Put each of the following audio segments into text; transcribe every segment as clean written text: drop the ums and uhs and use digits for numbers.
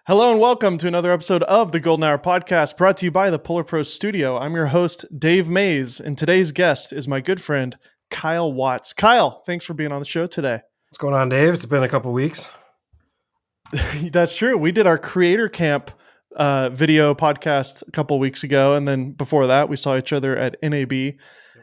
Hello and welcome to another episode of the Golden Hour Podcast, brought to you by the Polar Pro Studio. I'm your host, Dave Mays, and today's guest is my good friend, Kyle Watts. Kyle, thanks for being on the show today. What's going on, Dave? It's been a couple weeks. That's true. We did our Creator Camp video podcast a couple weeks ago, and then before that, we saw each other at NAB.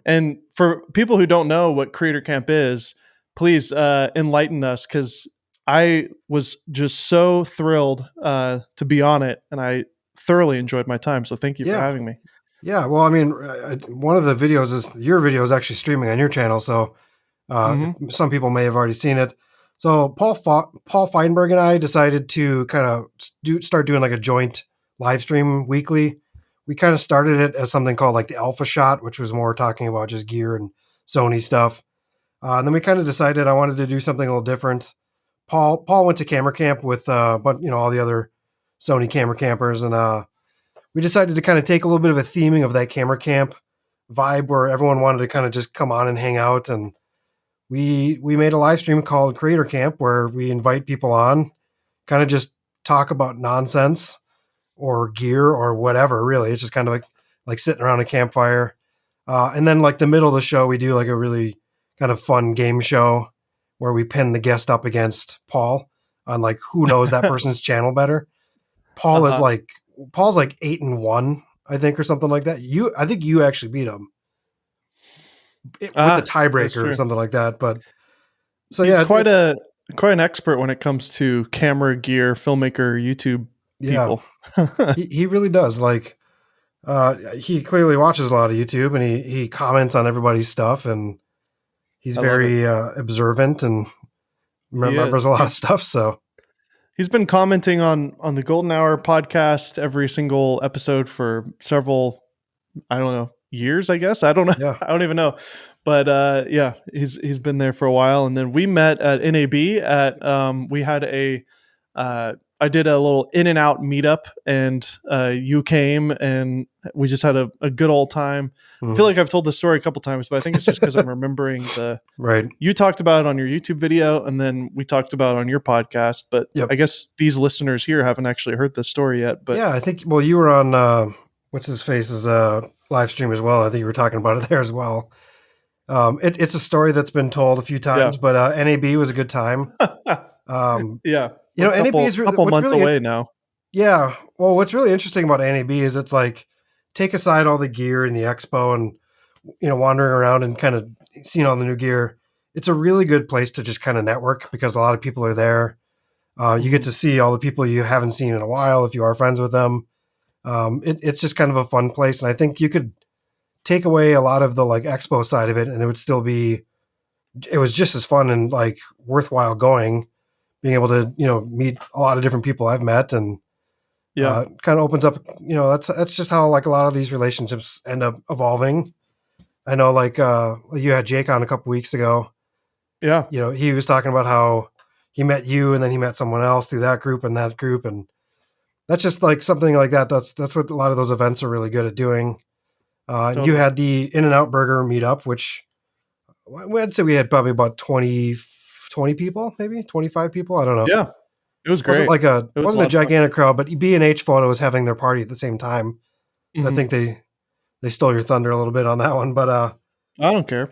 And for people who don't know what Creator Camp is, please enlighten us, because I was just so thrilled to be on it, and I thoroughly enjoyed my time. So thank you for having me. Yeah, well, I mean, one of the videos is your video is actually streaming on your channel, so some people may have already seen it. So Paul Feinberg and I decided to kind of start doing like a joint live stream weekly. We kind of started it as something called like the Alpha Shot, which was more talking about just gear and Sony stuff. And then we kind of decided I wanted to do something a little different. Paul went to camera camp with all the other Sony camera campers, and we decided to kind of take a little bit of a theming of that camera camp vibe where everyone wanted to kind of just come on and hang out. And we made a live stream called Creator Camp where we invite people on, kind of just talk about nonsense or gear or whatever. Really, it's just kind of like sitting around a campfire. And then like the middle of the show, we do like a really kind of fun game show where we pin the guest up against Paul on like who knows that person's channel better. Paul's like 8-1, I think, or something like that. I think you actually beat him with the tiebreaker or something like that. But so he's quite an expert when it comes to camera gear, filmmaker, YouTube people. Yeah, he really does. Like he clearly watches a lot of YouTube, and he comments on everybody's stuff, and he's very observant and remembers a lot of stuff. So he's been commenting on the Golden Hour podcast every single episode for several, I don't know, years, I guess. I don't know. Yeah. I don't even know. But he's been there for a while. And then we met at NAB we had I did a little in and out meetup, and you came, and we just had a good old time. I feel like I've told this story a couple times, but I think it's just because I'm remembering right. You talked about it on your YouTube video, and then we talked about it on your podcast. But I guess these listeners here haven't actually heard this story yet. But yeah, I think, well, you were on what's his face's live stream as well. I think you were talking about it there as well. It's a story that's been told a few times, but NAB was a good time. NAB is a couple months away now. Yeah. Well, what's really interesting about NAB is it's like, take aside all the gear in the expo and, wandering around and kind of seeing all the new gear. It's a really good place to just kind of network because a lot of people are there. You get to see all the people you haven't seen in a while if you are friends with them. It's just kind of a fun place. And I think you could take away a lot of the like expo side of it, and it was just as fun and like worthwhile going. Being able to, meet a lot of different people I've met, and kind of opens up, that's just how like a lot of these relationships end up evolving. I know like you had Jake on a couple weeks ago. Yeah. He was talking about how he met you and then he met someone else through that group and that group. And that's just like something like that. That's what a lot of those events are really good at doing. Totally. You had the In-N-Out Burger meetup, which I'd say we had probably about 20 people, maybe 25 people. I don't know. Yeah, it was great. It wasn't a gigantic crowd, but B&H Photo was having their party at the same time. Mm-hmm. I think they stole your thunder a little bit on that one, but I don't care.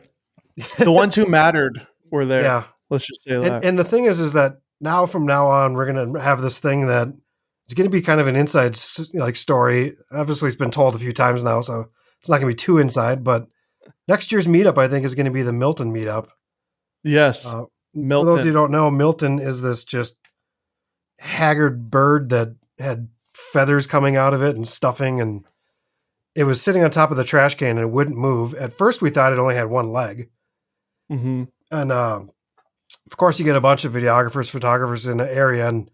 The ones who mattered were there. Yeah, let's just say that. And the thing is that from now on, we're going to have this thing that it's going to be kind of an inside like story. Obviously, it's been told a few times now, so it's not going to be too inside. But next year's meetup, I think, is going to be the Milton meetup. Yes. Milton. For those who don't know, Milton is this just haggard bird that had feathers coming out of it and stuffing, and it was sitting on top of the trash can and it wouldn't move. At first, we thought it only had one leg. Mm-hmm. And of course, you get a bunch of videographers, photographers in the area, and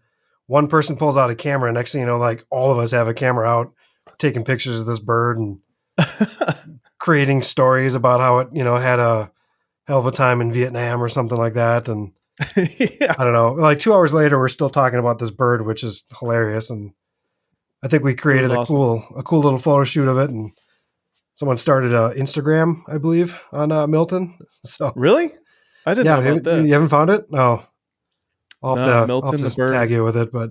one person pulls out a camera. And next thing you know, like all of us have a camera out, taking pictures of this bird and creating stories about how it, had a hell of a time in Vietnam or something like that. And I don't know, like 2 hours later, we're still talking about this bird, which is hilarious. And I think we created a cool little photo shoot of it. And someone started Instagram, I believe, on Milton. So really? I didn't know about this. You haven't found it? No. I'll have to Milton, just tag you with it, but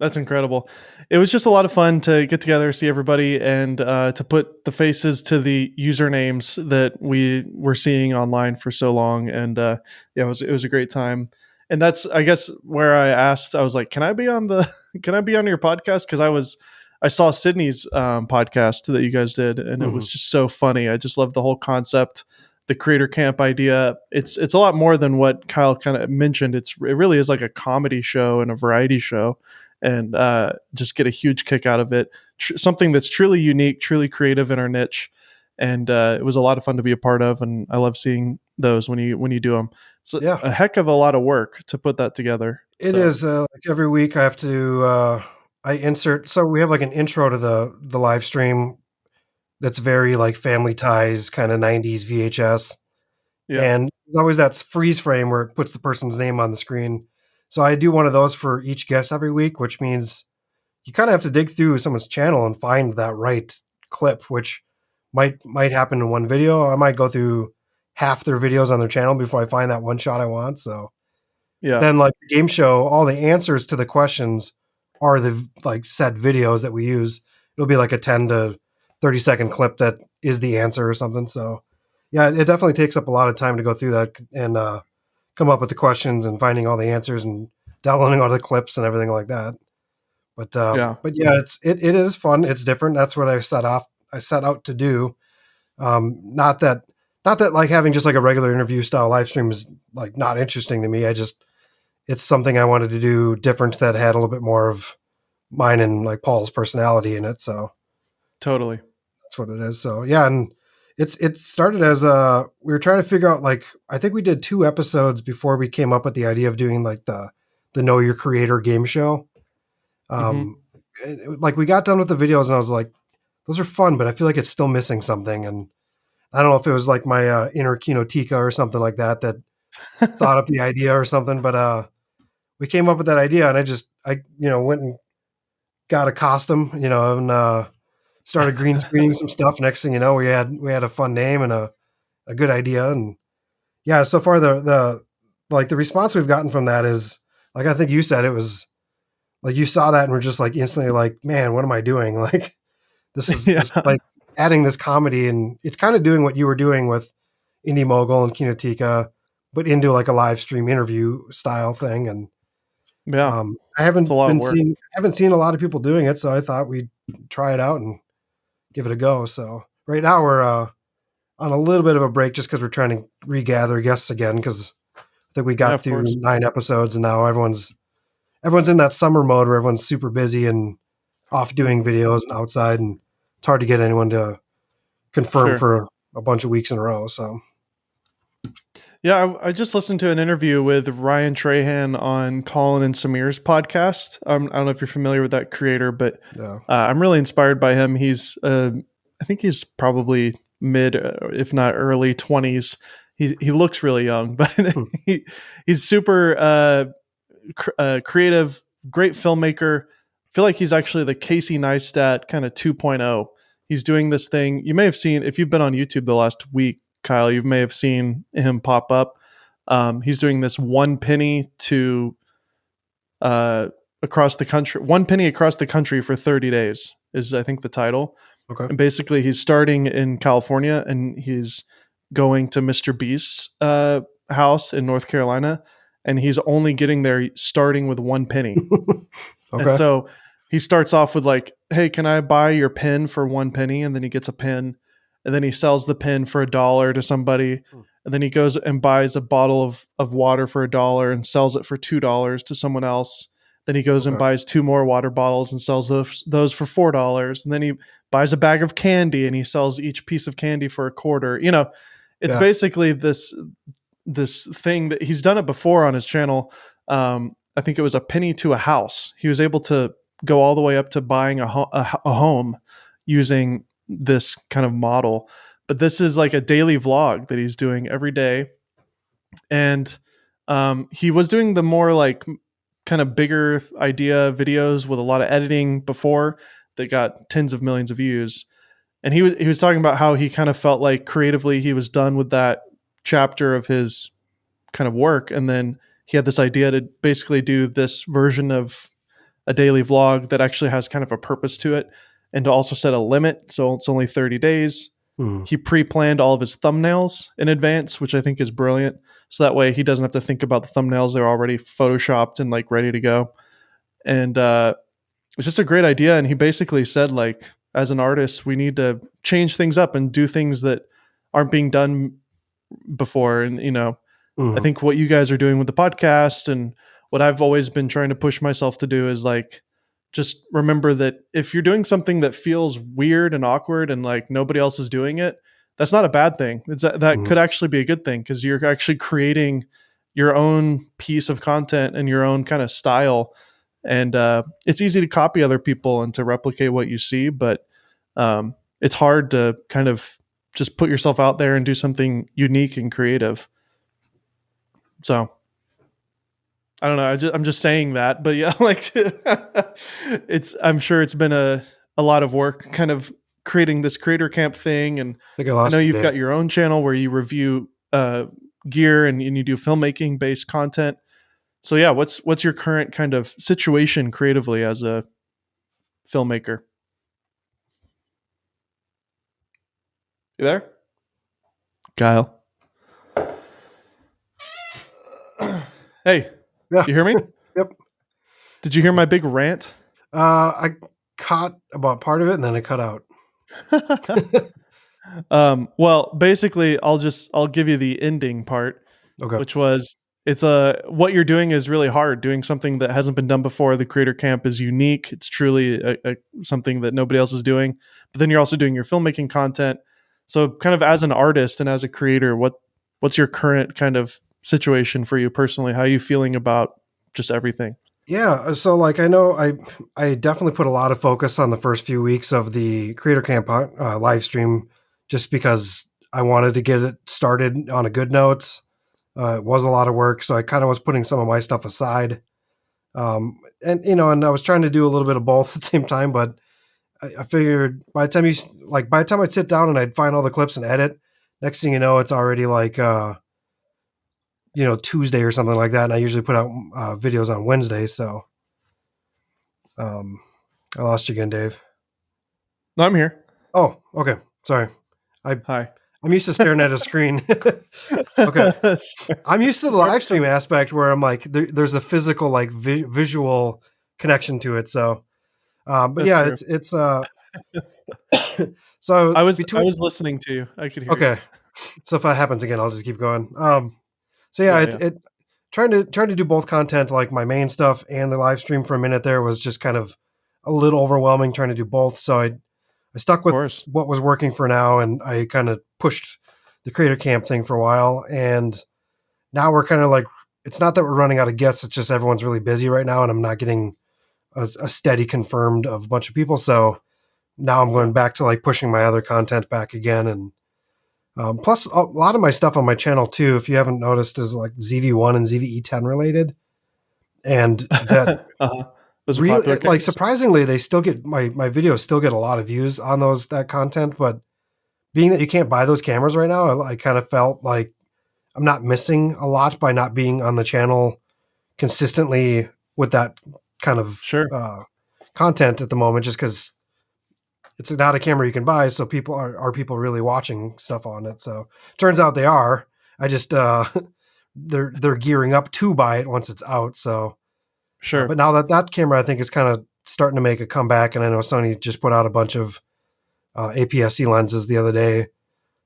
That's incredible. It was just a lot of fun to get together, see everybody, and to put the faces to the usernames that we were seeing online for so long. And yeah, it was a great time. And that's, I guess, where I asked. I was like, "Can I be on the? Can I be on your podcast?" Because I saw Sydney's podcast that you guys did, and it Mm-hmm. was just so funny. I just love the whole concept, the creator camp idea. It's a lot more than what Kyle kind of mentioned. It really is like a comedy show and a variety show, and just get a huge kick out of it. Something that's truly unique, truly creative in our niche, and it was a lot of fun to be a part of. And I love seeing those when you do them. It's Yeah, a heck of a lot of work to put that together. it So is. Like every week, I have to I insert. So we have like an intro to the live stream that's very like Family Ties kind of '90s VHS, yeah, and there's always that freeze frame where it puts the person's name on the screen. So I do one of those for each guest every week, which means you kind of have to dig through someone's channel and find that right clip, which might happen in one video. I might go through half their videos on their channel before I find that one shot I want. So yeah, then, like the game show, all the answers to the questions are the like set videos that we use. It'll be like a 10 to 30 second clip that is the answer or something. So yeah, it definitely takes up a lot of time to go through that and come up with the questions and finding all the answers and downloading all the clips and everything like that. yeah, But yeah, it is fun. It's different. That's what I set out to do. Not that like having just like a regular interview style live stream is like not interesting to me. It's something I wanted to do different that had a little bit more of mine and like Paul's personality in it. So totally. that's what it is. So yeah, and it started as we were trying to figure out like I think we did 2 episodes before we came up with the idea of doing like the Know Your Creator game show. Hmm. Um, like we got done with the videos and I was like, those are fun, but I feel like it's still missing something. And I don't know if it was like my inner Kinotika or something like that that thought up the idea or something, but we came up with that idea and I went and got a costume, and started green screening some stuff. Next thing you know, we had a fun name and a good idea. And yeah, so far the response we've gotten from that is like, I think you said it was like you saw that and were just like instantly like, man, what am I doing? Like this Yeah, like adding this comedy, and it's kind of doing what you were doing with Indie Mogul and Kinotika, but into like a live stream interview style thing. And yeah. I It's a lot of work. haven't seen a lot of people doing it, so I thought we'd try it out and give it a go. So right now we're on a little bit of a break just because we're trying to regather guests again, because I think we Yeah, got of through course. 9 episodes and now everyone's in that summer mode where everyone's super busy and off doing videos and outside, and it's hard to get anyone to confirm Sure. for a bunch of weeks in a row. So Yeah, I just listened to an interview with Ryan Trahan on Colin and Samir's podcast. I don't know if you're familiar with that creator, but yeah. I'm really inspired by him. I think he's probably mid, if not early 20s. He looks really young, but Hmm. he, he's super creative, great filmmaker. I feel like he's actually the Casey Neistat kind of 2.0. He's doing this thing. You may have seen, if you've been on YouTube the last week, Kyle, you may have seen him pop up. He's doing this one penny to uh, across the country, 1 penny across the country for 30 days is, I think, the title. Okay. And basically, he's starting in California and he's going to Mr. Beast's house in North Carolina, and he's only getting there starting with 1 penny. And Okay. so he starts off with like, "Hey, can I buy your pen for 1 penny?" And then he gets a pen, and then he sells the pen for $1 to somebody, Hmm. and then he goes and buys a bottle of water for $1 and sells it for $2 to someone else. Then he goes and Okay. buys two more water bottles and sells those for $4. And then he buys a bag of candy and he sells each piece of candy for a quarter. It's Yeah. basically this thing that he's done it before on his channel. I think it was a penny to a house. He was able to go all the way up to buying a home using this kind of model. But this is like a daily vlog that he's doing every day. And he was doing the more like kind of bigger idea videos with a lot of editing before that got tens of millions of views. And he was talking about how he kind of felt like creatively he was done with that chapter of his kind of work, and then he had this idea to basically do this version of a daily vlog that actually has kind of a purpose to it, and to also set a limit. So it's only 30 days. Mm-hmm. He pre-planned all of his thumbnails in advance, which I think is brilliant. So that way he doesn't have to think about the thumbnails. They're already photoshopped and like ready to go. And it's just a great idea. And he basically said, like, as an artist, we need to change things up and do things that aren't being done before. And, you know, I think what you guys are doing with the podcast and what I've always been trying to push myself to do is like, just remember that if you're doing something that feels weird and awkward and like nobody else is doing it, that's not a bad thing. That could actually be a good thing, because you're actually creating your own piece of content and your own kind of style. And it's easy to copy other people and to replicate what you see, but it's hard to kind of just put yourself out there and do something unique and creative. So I don't know. I'm just saying that, but yeah, like I'm sure it's been a lot of work kind of creating this creator camp thing. And I know you've got your own channel where you review gear and you do filmmaking based content. So yeah, what's your current kind of situation creatively as a filmmaker? You there? Kyle? Hey, Yeah. You hear me? Yep. Did you hear my big rant? I caught about part of it and then it cut out. Well, basically, I'll give you the ending part, Okay. which was what you're doing is really hard. Doing something that hasn't been done before. The creator camp is unique. It's truly something that nobody else is doing. But then you're also doing your filmmaking content. So, kind of as an artist and as a creator, what's your current kind of situation for you personally? How are you feeling about just everything? Yeah, so like I know I definitely put a lot of focus on the first few weeks of the Creator Camp live stream, just because I wanted to get it started on a good note. It was a lot of work, so I kind of was putting some of my stuff aside, and I was trying to do a little bit of both at the same time. But I figured by the time I'd sit down and I'd find all the clips and edit, next thing you know, it's already like Tuesday or something like that, and I usually put out videos on Wednesday. So I lost you again, Dave. No, I'm here. Oh, okay. Sorry. Hi. I'm used to staring at a screen. Okay. I'm used to the live stream aspect where I'm like, there's a physical, like visual connection to it. So, but That's yeah, true. it's so I was listening to you. I could hear you. Okay. So if that happens again, I'll just keep going. So yeah, it trying to do both content, like my main stuff and the live stream for a minute there, was just kind of a little overwhelming trying to do both. So I stuck with what was working for now, and I kind of pushed the Creator Camp thing for a while. And now we're kind of like, it's not that we're running out of guests, it's just everyone's really busy right now, and I'm not getting a steady confirmed of a bunch of people. So now I'm going back to like pushing my other content back again. And plus, a lot of my stuff on my channel too, if you haven't noticed, is like ZV-1 and ZV-E10 related, and that those are popular like surprisingly, they still get my videos still get a lot of views on that content. But being that you can't buy those cameras right now, I kind of felt like I'm not missing a lot by not being on the channel consistently with that kind of content at the moment, just because it's not a camera you can buy. So people are people really watching stuff on it? So turns out they are. I just they're gearing up to buy it once it's out. So sure. But now that camera, I think, is kind of starting to make a comeback, and I know Sony just put out a bunch of APS-C lenses the other day.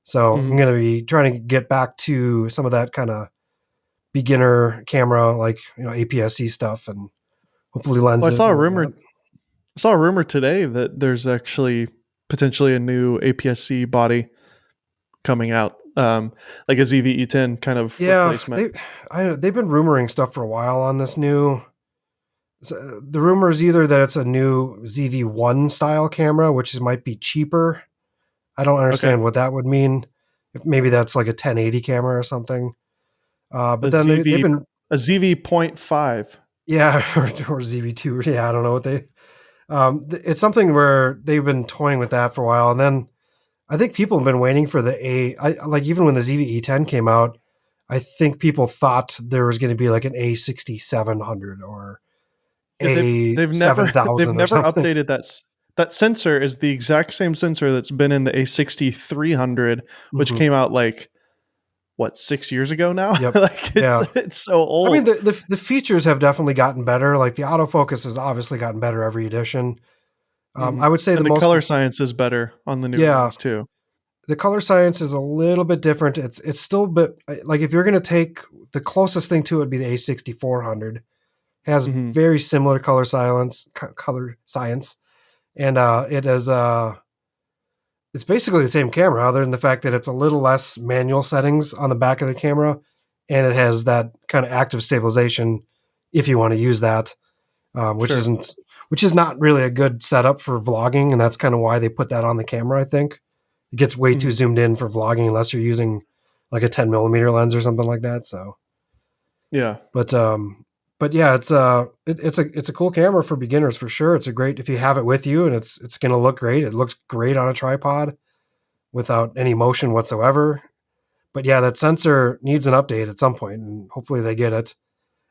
So I'm going to be trying to get back to some of that kind of beginner camera, like APS-C stuff, and hopefully lenses. Well, I saw a rumor today that there's actually potentially a new APS-C body coming out, like a ZV-E10 kind of replacement. They've been rumoring stuff for a while on this new. So the rumor is either that it's a new ZV-1 style camera, which might be cheaper. I don't understand what that would mean. If maybe that's like a 1080 camera or something. But then they've been a ZV.5. Yeah, or ZV2. Yeah, I don't know what they. It's something where they've been toying with that for a while, and then I think people have been waiting for like even when the ZV-E10 came out, I think people thought there was going to be like an A6700 or A they've 7000 or never something. updated that sensor is the exact same sensor that's been in the A6300, which Mm-hmm. came out like what 6 years ago now. Yep. Like Yeah. it's so I mean, old. the features have definitely gotten better. Like the autofocus has obviously gotten better every edition. Hmm. I would say the And the most, color science is better on the newer yeah, ones too. the color science is a little bit different. It's still a bit like if you're going to take the closest thing to it would be the A6400. Has Hmm. very similar color science, and it has it's basically the same camera, other than the fact that it's a little less manual settings on the back of the camera, and it has that kind of active stabilization if you want to use that, which Sure. isn't which is not really a good setup for vlogging, and that's kind of why they put that on the camera. I think it gets way too Hmm. zoomed in for vlogging unless you're using like a 10 millimeter lens or something like that. So, Yeah. but but yeah, it's a cool camera for beginners for sure. It's a great if you have it with you, and it's going to look great. It looks great on a tripod without any motion whatsoever. But yeah, that sensor needs an update at some point, and hopefully they get it.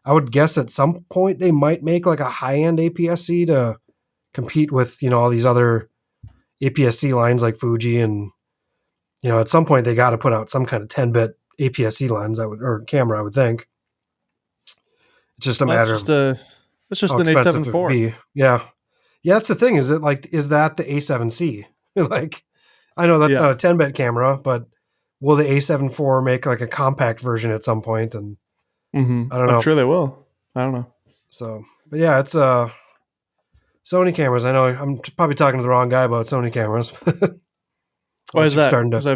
I would guess at some point they might make like a high end APS-C to compete with all these other APS-C lines like Fuji, and at some point they got to put out some kind of 10-bit APS-C lens, or camera. I would think it's just a Well, matter of that's how just an expensive it would A7 IV. be. Yeah, yeah. That's the thing. Is that the A7C? Like, I know that's Yeah. not a 10-bit camera, but will the A7 IV make like a compact version at some point? And Hmm. I don't I'm know. sure they will. I don't know. So, but yeah, it's Sony cameras. I know I'm probably talking to the wrong guy about Sony cameras. Why is Unless you're that? starting to. Because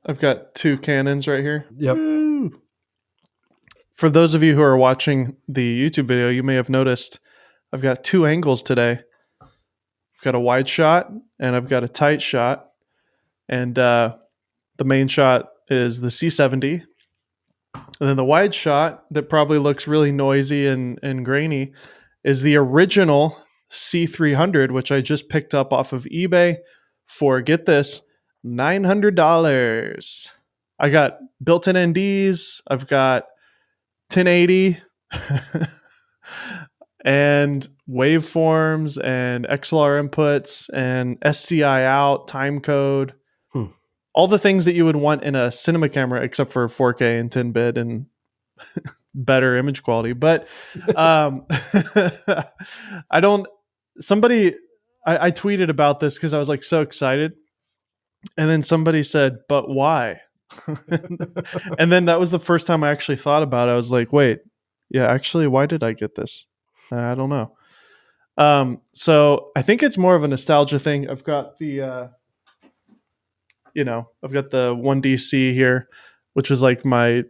I've got two Canons right here. Yep. Woo! For those of you who are watching the YouTube video, you may have noticed I've got two angles today. I've got a wide shot and I've got a tight shot. And the main shot is the C70. And then the wide shot that probably looks really noisy and grainy is the original C300, which I just picked up off of eBay for, get this, $900. I got built in NDs. I've got 1080 and waveforms and XLR inputs and SCI out, time code, Hmm. all the things that you would want in a cinema camera except for 4K and 10 bit and better image quality. But I don't, somebody, I tweeted about this because I was like so excited. And then somebody said, but why? And then that was the first time I actually thought about it. I was like, wait, yeah, actually, why did I get this? I don't know. So I think it's more of a nostalgia thing. I've got I've got the 1DC here, which was like my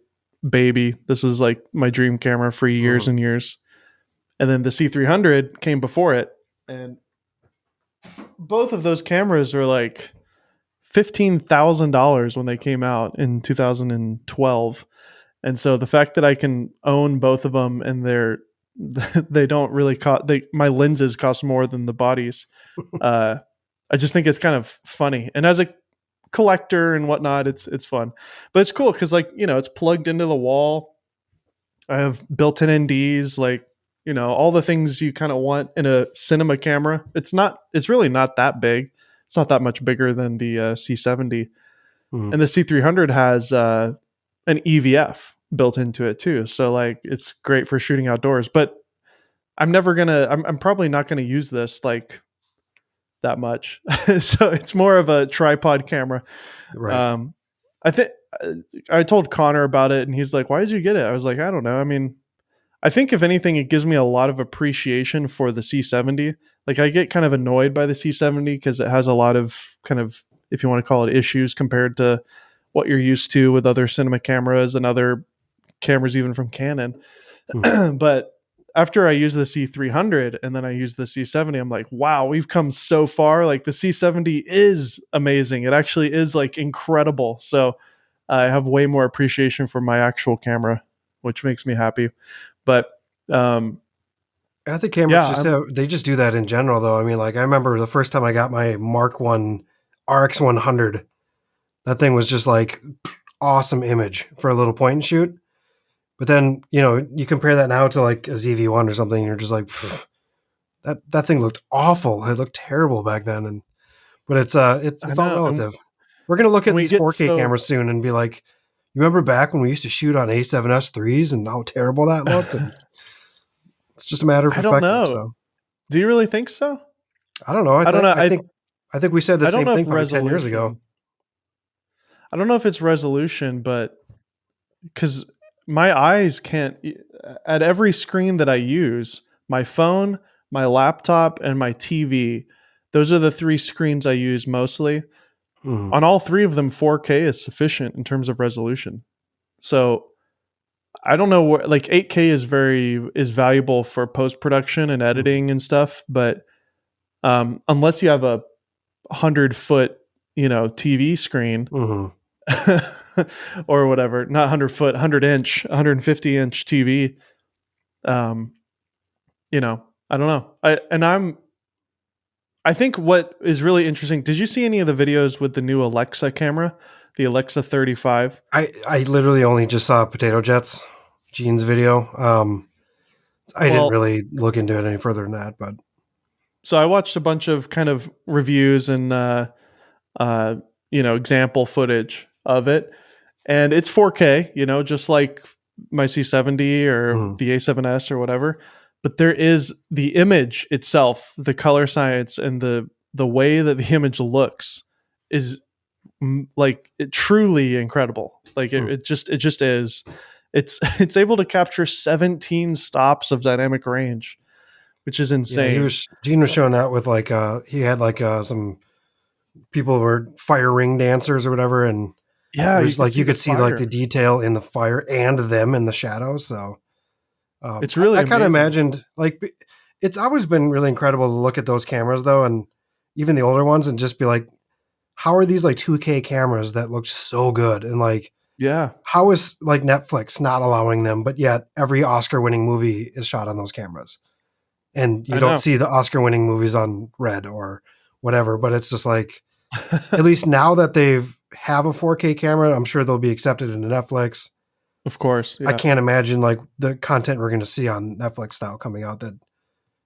baby. This was like my dream camera for years Mhm. and years. And then the C300 came before it. And both of those cameras are like $15,000 when they came out in 2012. And so the fact that I can own both of them and they don't really cost, my lenses cost more than the bodies. I just think it's kind of funny. And as a collector and whatnot, it's fun. But it's cool because it's plugged into the wall. I have built-in NDs, all the things you kind of want in a cinema camera. It's really not that big. It's not that much bigger than the C70. Mhm. And the C300 has an EVF built into it too. So like it's great for shooting outdoors, but I'm probably not gonna use this like that much. So it's more of a tripod camera. Right. Um, I think I told Connor about it and he's like, why did you get it? I was like, I don't know. I mean, I think if anything, it gives me a lot of appreciation for the C70. Like I get kind of annoyed by the C70 because it has a lot of kind of, if you want to call it, issues compared to what you're used to with other cinema cameras and other cameras, even from Canon. Mhm. But after I use the C300 and then I use the C70, I'm like, wow, we've come so far. Like the C70 is amazing. It actually is like incredible. So I have way more appreciation for my actual camera, which makes me happy. But um, I think cameras yeah, just do that in general, though. I mean, like I remember the first time I got my Mark One RX100. That thing was just like awesome image for a little point and shoot. But then you compare that now to like a ZV-1 or something, and you're just like, pfft. that thing looked awful. It looked terrible back then, but it's I all know. relative. We're gonna look And at we these get 4K so cameras soon and be like, you remember back when we used to shoot on A7S3s and how terrible that looked? And it's just a matter of I don't perspective. know. So Do you really think so? I don't know. I don't know. I think we said the I don't same know if thing probably 10 years ago. resolution. I don't know if it's resolution, but because my eyes can't, at every screen that I use, my phone, my laptop, and my TV, those are the three screens I use mostly. Mhm. On all three of them, 4K is sufficient in terms of resolution. So I don't know what, like 8K is valuable for post production and Mhm. editing and stuff, but unless you have a 100-foot, TV screen, Mhm. or whatever, not 100-foot, 100-inch, 150-inch TV. Um, I don't know. I think what is really interesting. Did you see any of the videos with the new Alexa camera, the Alexa 35? I literally only just saw Potato Jets Gene's video. I didn't Well, really look into it any further than that, but so I watched a bunch of kind of reviews and uh, example footage of it, and it's 4K, just like my C70 or mhm. the A7S or whatever. But there is the image itself, the color science, and the way that the image looks is truly incredible. Like Hmm. it just is. It's it's able to capture 17 stops of dynamic range, which is Yeah, insane. Gene was showing that with like he had like some people who were fire ring dancers or whatever, and Yeah, it you was could like see you the could see like the fire. detail in the fire and them in the shadows. So It's really I kind of amazing. imagined like it's always been really incredible to look at those cameras though, and even the older ones, and just be like, how are these like 2K cameras that look so good? And like, Yeah, how is like Netflix not allowing them, but yet every Oscar winning movie is shot on those cameras? And you I don't know. see the Oscar winning movies on red or whatever, but it's just like, at least now that they've have a 4K camera, I'm sure they'll be accepted into Netflix. Of course, I yeah. can't imagine like the content we're going to see on Netflix now coming out, that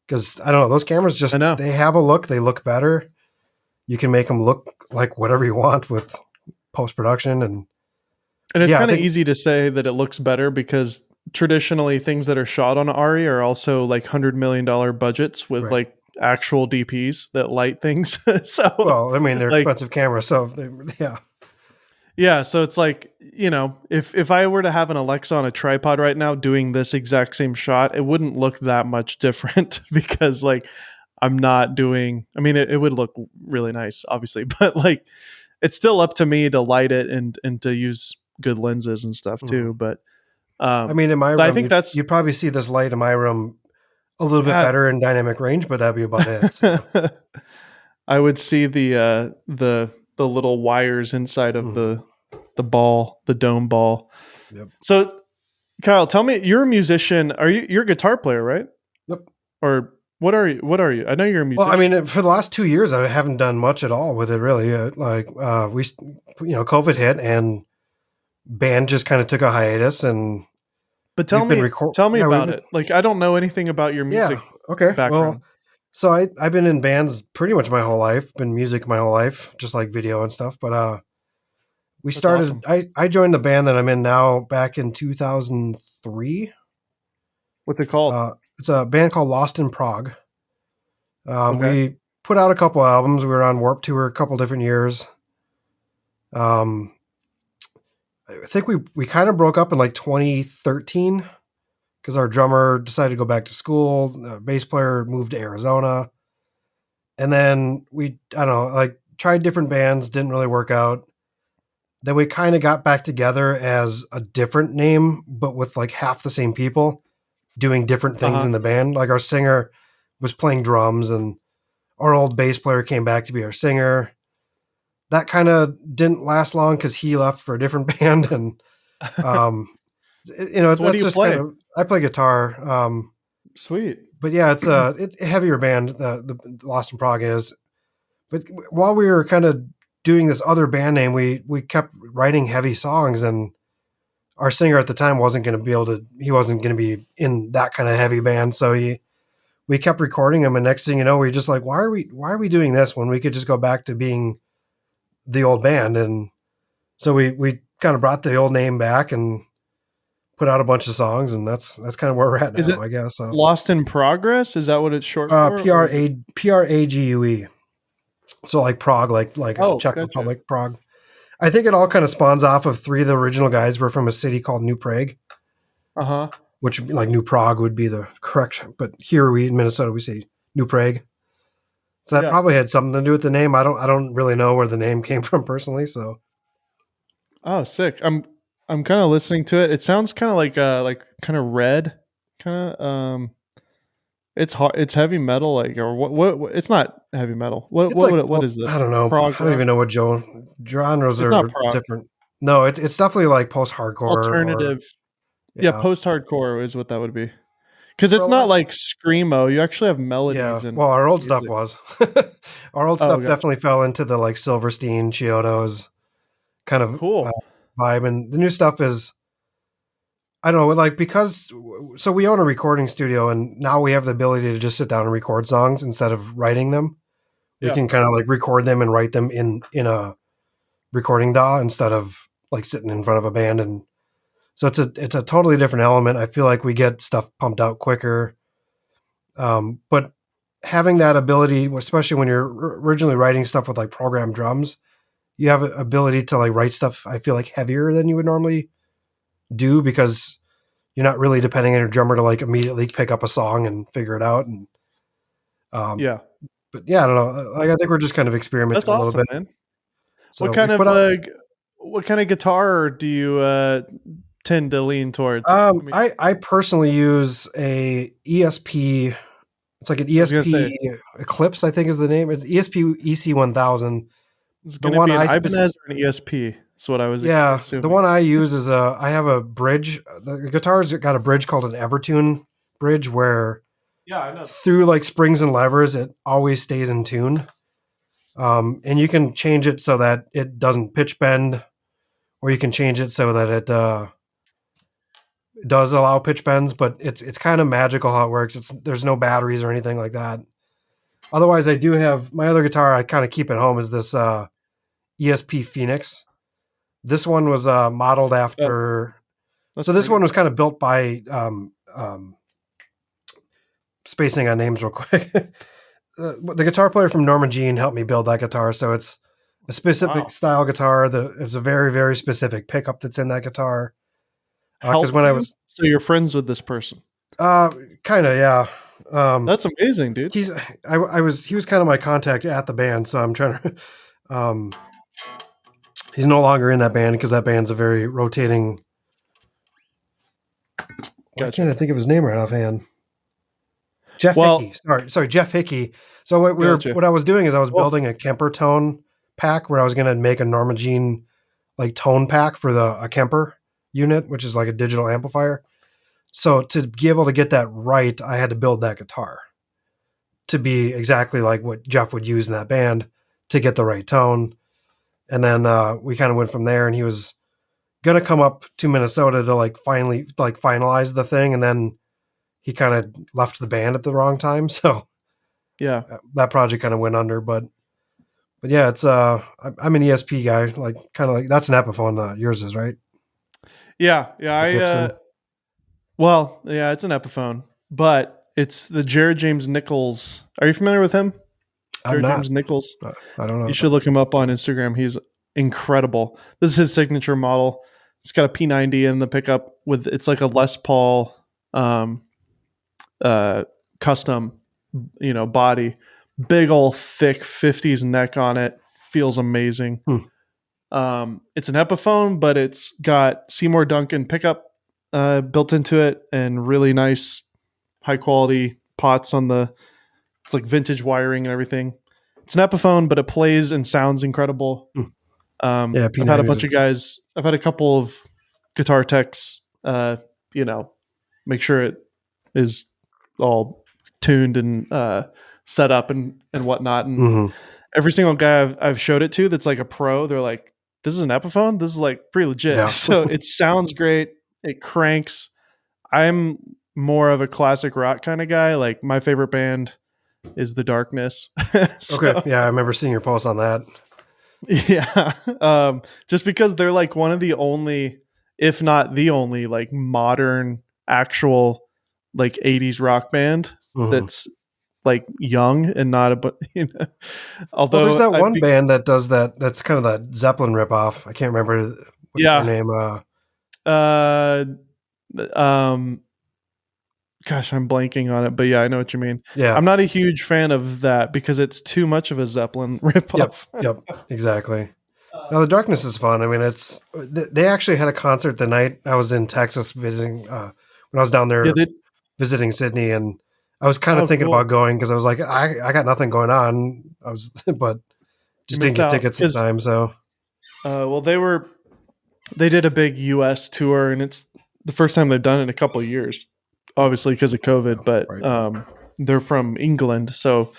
because I don't know, those cameras I just, know. they have a look, they look better. You can make them look like whatever you want with post production. And And it's yeah, I kind of think, easy to say that it looks better because traditionally things that are shot on Ari are also like $100 million budgets with right. like actual DPs that light things. So Well, I mean, they're like expensive cameras, so yeah. yeah, so it's like, if I were to have an Alexa on a tripod right now doing this exact same shot, it wouldn't look that much different because like I'm not doing, I mean it would look really nice obviously, but like it's still up to me to light it and to use good lenses and stuff Mhm. too, but I mean, in my but I room, think that's you'd probably see this light in my room a little bit yeah. better in dynamic range, but that'd be about it. So, I would see the little wires inside of mhm. the ball, the dome ball. Yep. So Kyle, tell me, you're a musician. You're a guitar player, right? Yep. Or what are you? What are you? I know you're a Well, I musician. mean, for the last 2 years, I haven't done much at all with it, really. COVID hit and band just kind of took a hiatus, and But we've been record. tell me Yeah, we've about been. it. Like I don't know anything about your Yeah. music Okay. Well, background. so I've been in bands pretty much my whole life, been music my whole life, just like video and stuff. But we That's started. awesome. I joined the band that I'm in now back in 2003. What's it called? It's a band called Lost in Prague. Okay. We put out a couple albums. We were on Warp Tour a couple different years. Um, I think we kind of broke up in like 2013 because our drummer decided to go back to school. The bass player moved to Arizona, and then I don't know, like tried different bands, didn't really work out. Then we kind of got back together as a different name, but with like half the same people doing different Uh things huh. in the band. Like our singer was playing drums, and our old bass player came back to be our singer. That kind of didn't last long because he left for a different band, and um, So what do that's you just kind play? of, I play guitar. Sweet. But yeah, it's a heavier band. The Lost in Prague is. But while we were kind of doing this other band name, we kept writing heavy songs, and our singer at the time wasn't going to be able to. He wasn't going to be in that kind of heavy band, so we kept recording them, and next thing you know, we just like, why are we doing this when we could just go back to being the old band? And so we kind of brought the old name back and put out a bunch of songs, and that's kind of where we're at Is now, it I guess. So Lost in Progress? Is that what it's short for? Or is it? Prague. So like Prague, like Oh, Czech gotcha. Republic, Prague. I think it all kind of spawns off of three of the original guys were from a city called New Prague, Uh-huh. which like New Prague would be the correct, but here we in Minnesota we say New Prague. So that Yeah. probably had something to do with the name. I don't really know where the name came from personally. So Oh, sick. I'm kind of listening to it. It sounds kind of like kind of red, kind of it's hard, it's heavy metal like or what it's not heavy metal. What it's what like, would it, what well, is I this? don't know. Prog I don't rock? even know what genres It's not are prog. different. No, it's definitely like post hardcore or Alternative. Yeah, yeah. post-hardcore is what that would be. Cuz For a it's not lot, like screamo. You actually have yeah. melodies and Well, our old stuff music. was. Our old Oh, stuff gotcha. definitely fell into the like Silverstein, Chiodos kind of Cool. vibe, and the new stuff is I don't know, like because so we own a recording studio, and now we have the ability to just sit down and record songs instead of writing them. We Yeah. can kind of like record them and write them in a recording DAW instead of like sitting in front of a band, and so it's a totally different element. I feel like we get stuff pumped out quicker, but having that ability, especially when you're originally writing stuff with like programmed drums, you have an ability to like write stuff. I feel like heavier than you would normally do because you're not really depending on your drummer to like immediately pick up a song and figure it out. And um, Yeah. but yeah, I don't know. Like I think we're just kind of That's experimenting a little awesome, bit. man. What So we kind put of out. what kind of guitar do you tend to lean towards? I mean, I personally use a ESP. It's like an I was going to say ESP Eclipse, I think is the name. It's ESP EC 1000. it's The going to one be an I Ibanez or an ESP. That's what I was yeah, the assuming. one I use is I have a bridge. The guitar's got a bridge called an Evertune Bridge where Yeah, I know. through like springs and levers, it always stays in tune. And you can change it so that it doesn't pitch bend, or you can change it so that it does allow pitch bends. But it's kind of magical how it works. There's no batteries or anything like that. Otherwise, I do have my other guitar. I kind of keep at home is this Esp Fenix. This one was modeled That, after. that's So this pretty one was cool. kind of built by spacing on names real quick. The guitar player from Norman Jean helped me build that guitar, so it's a specific Wow. style guitar. It's a very very specific pickup that's in that guitar. Because Helped when I you? was So you're friends with this person. kind of yeah, That's amazing, dude. he's I was he was kind of my contact at the band, so I'm trying to. Um, he's no longer in that band because that band's a very rotating. Why can't Gotcha. I think of his name right offhand? Jeff Hickey. Well, Sorry, Jeff Hickey. So gotcha. what I was doing is I was Cool. building a Kemper tone pack where I was going to make a Norma Jean like tone pack for a Kemper unit, which is like a digital amplifier. So to be able to get that right, I had to build that guitar to be exactly like what Jeff would use in that band to get the right tone. And then we kind of went from there, and he was going to come up to Minnesota to like finally like finalize the thing, and then he kind of left the band at the wrong time. So Yeah. that project kind of went under, but yeah, it's I'm an ESP guy, like kind of like that's an Epiphone. Yours is right, Yeah. Yeah. like Gibson. Well, yeah, it's an Epiphone, but it's the Jared James Nichols. Are you familiar with him? I'm Jared not. James Nichols. I don't You know. should look him up on Instagram. He's incredible. This is his signature model. It's got a P90 in the pickup with it's like a Les Paul um, custom, body. Big old thick 50s neck on it. Feels amazing. Hmm. It's an Epiphone, but it's got Seymour Duncan pickup built into it and really nice, high quality pots on the. It's like vintage wiring and everything. It's an Epiphone, but it plays and sounds incredible. Hmm. Yeah, I've had a P90s are bunch of good. guys. I've had a couple of guitar techs. Make sure it is all tuned and set up and whatnot. And Mm-hmm. every single guy I've showed it to that's like a pro, they're like, "This is an Epiphone. This is like pretty legit." Yeah. So it sounds great. It cranks. I'm more of a classic rock kind of guy. Like my favorite band is The Darkness. Okay. So Yeah, I remember seeing your post on that. yeah, just because they're like one of the only, if not the only, like modern actual like '80s rock band Hmm. that's like young and not a but Well, there's although that I one be band that does that. That's kind of that Zeppelin ripoff. I can't remember what's their yeah name. uh um gosh, I'm blanking on it, but yeah, I know what you mean. Yeah. I'm not a huge fan of that because it's too much of a Zeppelin Yep. ripoff. Yep. Exactly. Now the Darkness is fun. I mean, they actually had a concert the night I was in Texas visiting. When I was down Yeah, there they visiting Sydney, and I was kind of oh thinking cool. about going because I was like, I got nothing going on. I was, but You just didn't missed get out tickets in because time. So well they did a big US tour and it's the first time they've done it in a couple of years. Obviously because of yeah, COVID, but right. they're from England, so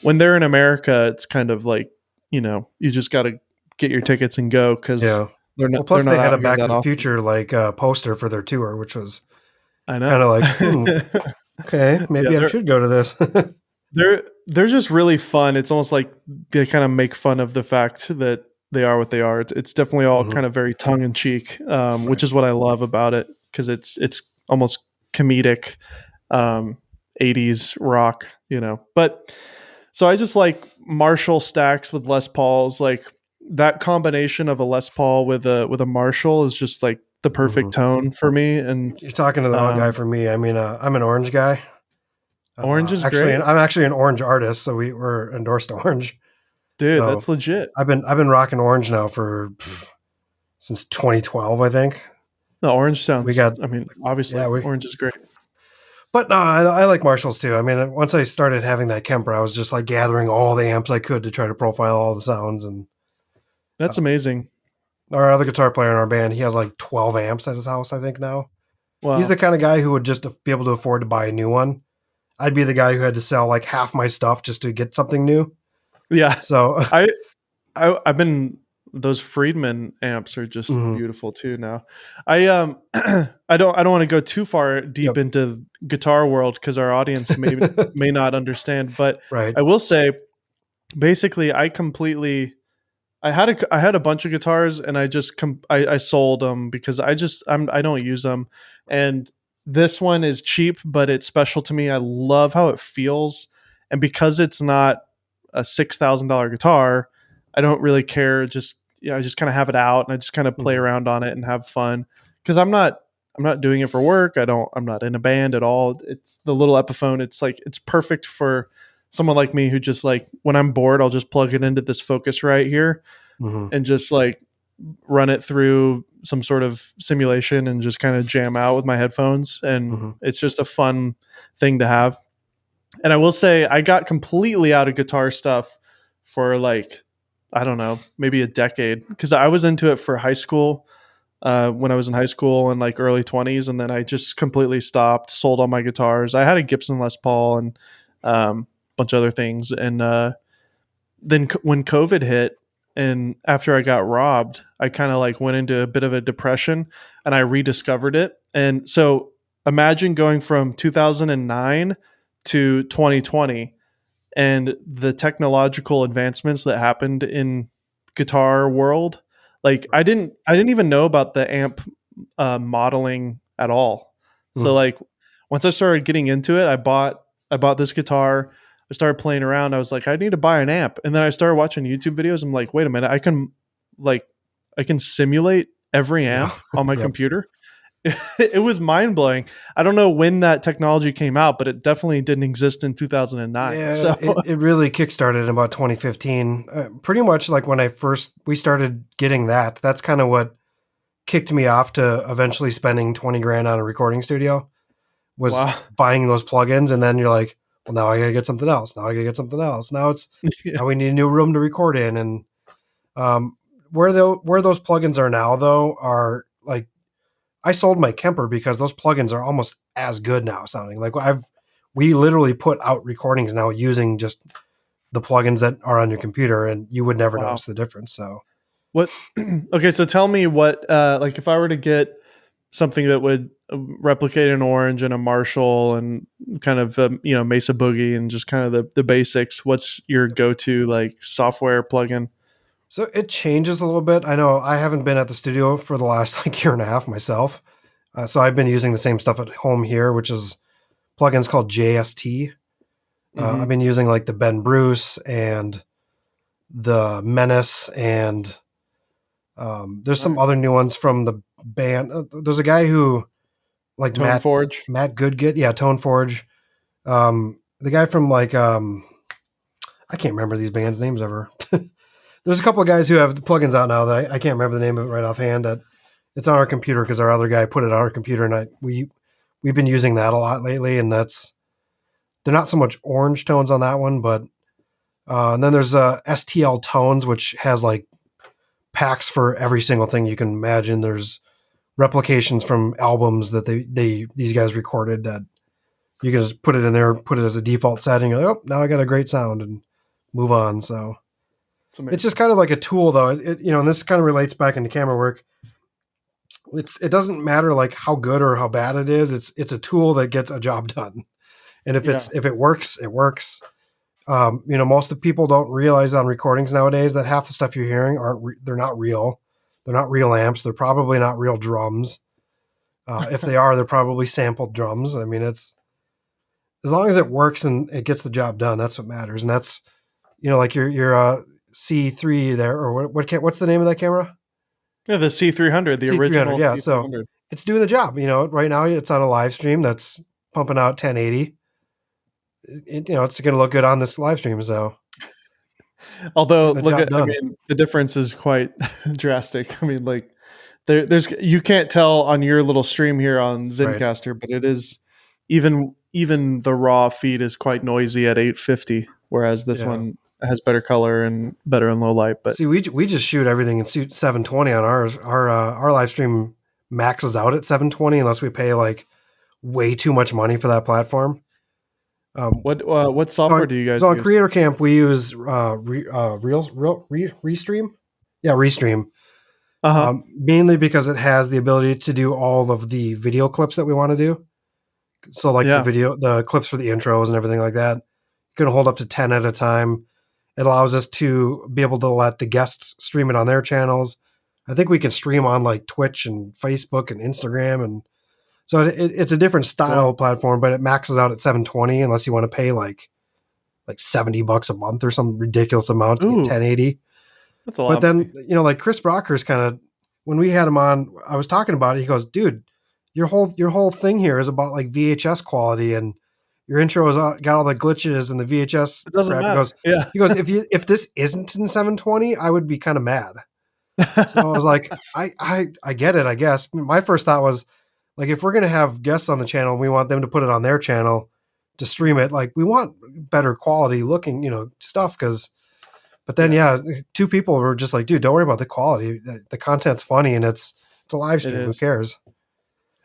when they're in America, it's kind of like, you just got to get your tickets and go cuz Yeah. Well, they're plus not they had out a here Back to that the often. Future poster for their tour, which was I kind know. of like, okay, Yeah, maybe I should go to this. they're just really fun. It's almost like they kind of make fun of the fact that they are what they are. It's definitely all Hmm. kind of very tongue in cheek, which Right. is what I love about it because it's almost comedic, um, '80s rock, But so I just like Marshall stacks with Les Pauls. Like that combination of a Les Paul with a Marshall is just like the Hmm. perfect tone for me. And You're talking to the wrong guy um, for me. I mean, I'm an orange guy. Orange is Actually, great, and I'm actually an orange artist, so we're endorsed orange. dude. So That's legit. I've been rocking orange now for since 2012, I think. The orange We sounds. got I mean, yeah obviously, we, orange is great. but no, I like Marshalls too. I mean, once I started having that Kemper, I was just like gathering all the amps I could to try to profile all the sounds. And That's uh, amazing. our other guitar player in our band, he has like 12 amps at his house, I think now. He's the Wow. kind of guy who would just be able to afford to buy a new one. I'd be the guy who had to sell like half my stuff just to get something new. Yeah, So, I, I've been those Friedman amps are just mhm, beautiful too. Now, I I don't want to go too far deep yep. into guitar world because our audience may not understand. But Right. I will say, basically, I had a bunch of guitars and I sold them because I don't use them, and this one is cheap but it's special to me. I love how it feels, and because it's not a $6,000 guitar, I don't really care. Just I just kind of have it out and I just kind of play Mhm, around on it and have fun because I'm not doing it for work. I'm not in a band at all. It's the little Epiphone. It's like it's perfect for someone like me who just like when I'm bored, I'll just plug it into this Focus right here mhm, and just like run it through some sort of simulation and just kind of jam out with my headphones. And mhm, it's just a fun thing to have. And I will say, I got completely out of guitar stuff for like, I don't know, maybe a decade because I was into it for high school. When I was in high school and like early 20s, and then I just completely stopped, sold all my guitars. I had a Gibson Les Paul and a bunch of other things. And then when COVID hit and after I got robbed, I kind of like went into a bit of a depression and I rediscovered it. And so imagine going from 2009 to 2020 and the technological advancements that happened in guitar world. Like I didn't even know about the amp modeling at all. So mhm. like once I started getting into it, I bought this guitar. I started playing around. I was like, I need to buy an amp, and then I started watching YouTube videos. I'm like, wait a minute, like I can simulate every Yeah. amp on my Yep. computer. It was mind blowing. I don't know when that technology came out, but it definitely didn't exist in 2009. Yeah, So it really kickstarted in about 2015. Pretty much like when we started getting that. That's kind of what kicked me off to eventually spending 20 grand on a recording studio was wow, buying those plugins, and then you're like, well, now I gotta get something else. Now I gotta get something else. yeah, Now we need a new room to record in, and um, where those plugins are now though are like I sold my Kemper because those plugins are almost as good now sounding. Like we literally put out recordings now using just the plugins that are on your computer, and you would never wow. notice the difference. So What? Okay, so tell me what like if I were to get something that would replicate an Orange and a Marshall and kind of Mesa Boogie and just kind of the basics. What's your go-to like software plugin? So it changes a little bit. I know I haven't been at the studio for the last like year and a half myself. So I've been using the same stuff at home here, which is plugins called JST. I've been using like the Ben Bruce and the Menace, and there's some other new ones from the band. There's a guy who like Tone Forge. Matt Goodgett. Yeah. Tone Forge. The guy from like, I can't remember these bands' names ever. There's a couple of guys who have the plugins out now that I can't remember the name of it right offhand. That it's on our computer because our other guy put it on our computer, and we've been using that a lot lately. And they're not so much orange tones on that one, but and then there's STL Tones, which has like packs for every single thing you can imagine. There's replications from albums that these guys recorded that you can just put it in there, put it as a default setting. You're like, oh, now I got a great sound, and move on. So it's just kind of like a tool, though. And this kind of relates back into camera work. It doesn't matter like how good or how bad it is. It's a tool that gets a job done. And if it works, it works. Most of the people don't realize on recordings nowadays that half the stuff you're hearing they're not real. They're not real amps. They're probably not real drums. If they are, they're probably sampled drums. I mean, it's as long as it works and it gets the job done, that's what matters. And that's, like your C3 there, or what's the name of that camera? Yeah, the C300, the original. Yeah, C300. so it's doing the job. Right now it's on a live stream that's pumping out 1080. It's going to look good on this live stream. So, although the difference is quite drastic. I mean, like there's you can't tell on your little stream here on Zencastr, right, but it is even the raw feed is quite noisy at 850, whereas this one has better color and better in low light. But see, we just shoot everything in 720 on ours. Our live stream maxes out at 720 unless we pay like way too much money for that platform. What software do you guys use? So on Creator Camp we use Restream. Yeah, Restream. Mainly because it has the ability to do all of the video clips that we want to do. So like the clips for the intros and everything like that, you can hold up to 10 at a time. It allows us to be able to let the guests stream it on their channels. I think we can stream on like Twitch and Facebook and Instagram. And so it's a different style platform, but it maxes out at 720 unless you want to pay like $70 a month or some ridiculous amount to get 1080. That's a lot. But then, like Chris Brocker's kind of, when we had him on, I was talking about it. He goes, dude, your whole thing here is about like VHS quality, and your intro has got all the glitches and the VHS. It doesn't matter. He goes, if this isn't in 720, I would be kind of mad. So I was like, I get it, I guess. My first thought was like, if we're going to have guests on the channel, we want them to put it on their channel to stream it. Like we want better quality looking, stuff. But then, two people were just like, dude, don't worry about the quality. The content's funny and it's a live stream. Who cares?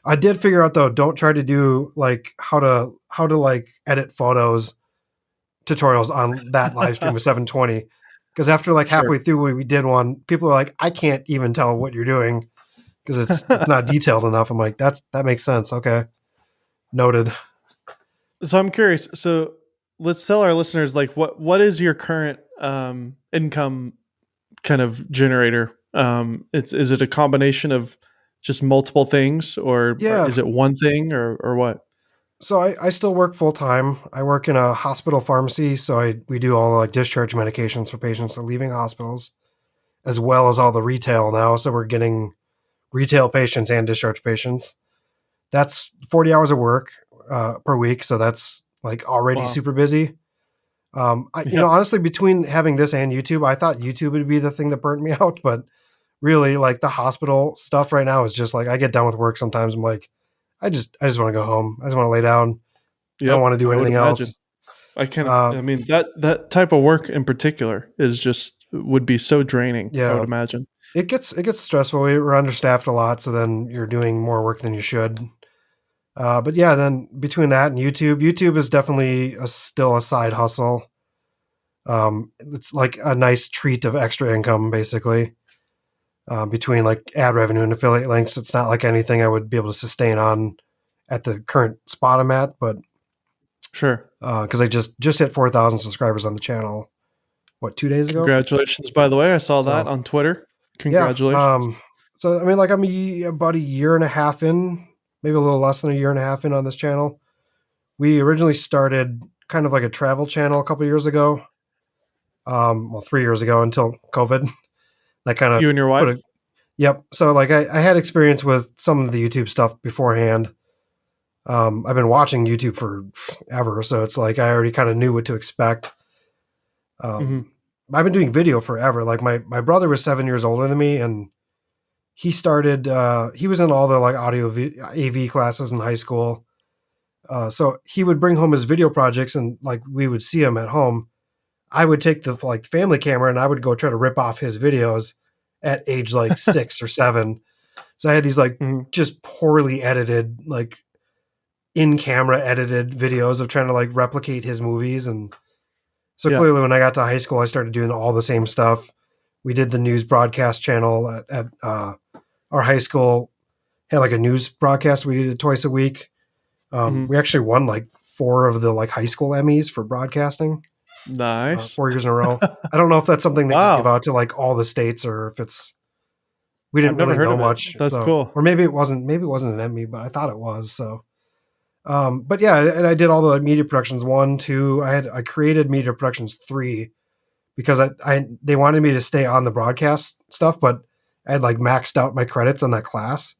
I did figure out though, don't try to do like how to like edit photos tutorials on that live stream with 720. Because after like halfway through we did one, people are like, I can't even tell what you're doing because it's not detailed enough. I'm like, that makes sense. Okay. Noted. So I'm curious. So let's tell our listeners, like what is your current income kind of generator? Is it a combination of just multiple things, or is it one thing, or what? So I still work full time. I work in a hospital pharmacy. So we do all like discharge medications for patients that are leaving hospitals, as well as all the retail now. So we're getting retail patients and discharge patients. That's 40 hours of work per week. So that's like already super busy. Honestly, between having this and YouTube, I thought YouTube would be the thing that burnt me out, but really like the hospital stuff right now is just like, I get done with work sometimes. I'm like, I just want to go home. I just want to lay down. I don't want to do anything else. I can't. I mean, that type of work in particular would be so draining. I would imagine it gets stressful. We're understaffed a lot, so then you're doing more work than you should. But yeah, then between that and YouTube is definitely still a side hustle. It's like a nice treat of extra income, basically. between like ad revenue and affiliate links. It's not like anything I would be able to sustain on at the current spot I'm at, but Sure. because I just hit 4,000 subscribers on the channel, 2 days ago? Congratulations, by the way. I saw that So on Twitter. yeah, Congratulations. so I mean, like I'm about a year and a half in, maybe a little less than a year and a half in on this channel. We originally started kind of like a travel channel a couple years ago. Well, 3 years ago until COVID. That kind of You and your wife? put it. Yep. So like I had experience with some of the YouTube stuff beforehand. I've been watching YouTube for ever, so it's like I already kind of knew what to expect. Mm-hmm. I've been doing video forever. Like my brother was 7 years older than me, and he started. He was in all the like AV classes in high school. So he would bring home his video projects, and like we would see him at home. I would take the like family camera, and I would go try to rip off his videos at age like 6 or 7. So I had these like Mm-hmm. just poorly edited, like in camera edited videos of trying to like replicate his movies. And so Yeah. clearly when I got to high school, I started doing all the same stuff. We did the news broadcast channel at our high school, had like a news broadcast. We did it twice a week. Mm-hmm. We actually won like 4 of the like high school Emmys for broadcasting, Nice. 4 years in a row. I don't know if that's something they just give Wow. out to like all the states, or if it's, we didn't I've never really heard know of it. much. That's So, cool. or maybe it wasn't an Emmy, but I thought it was. So, but yeah, and I did all the media productions 1, 2. I created media productions 3 because they wanted me to stay on the broadcast stuff, but I had like maxed out my credits on that class.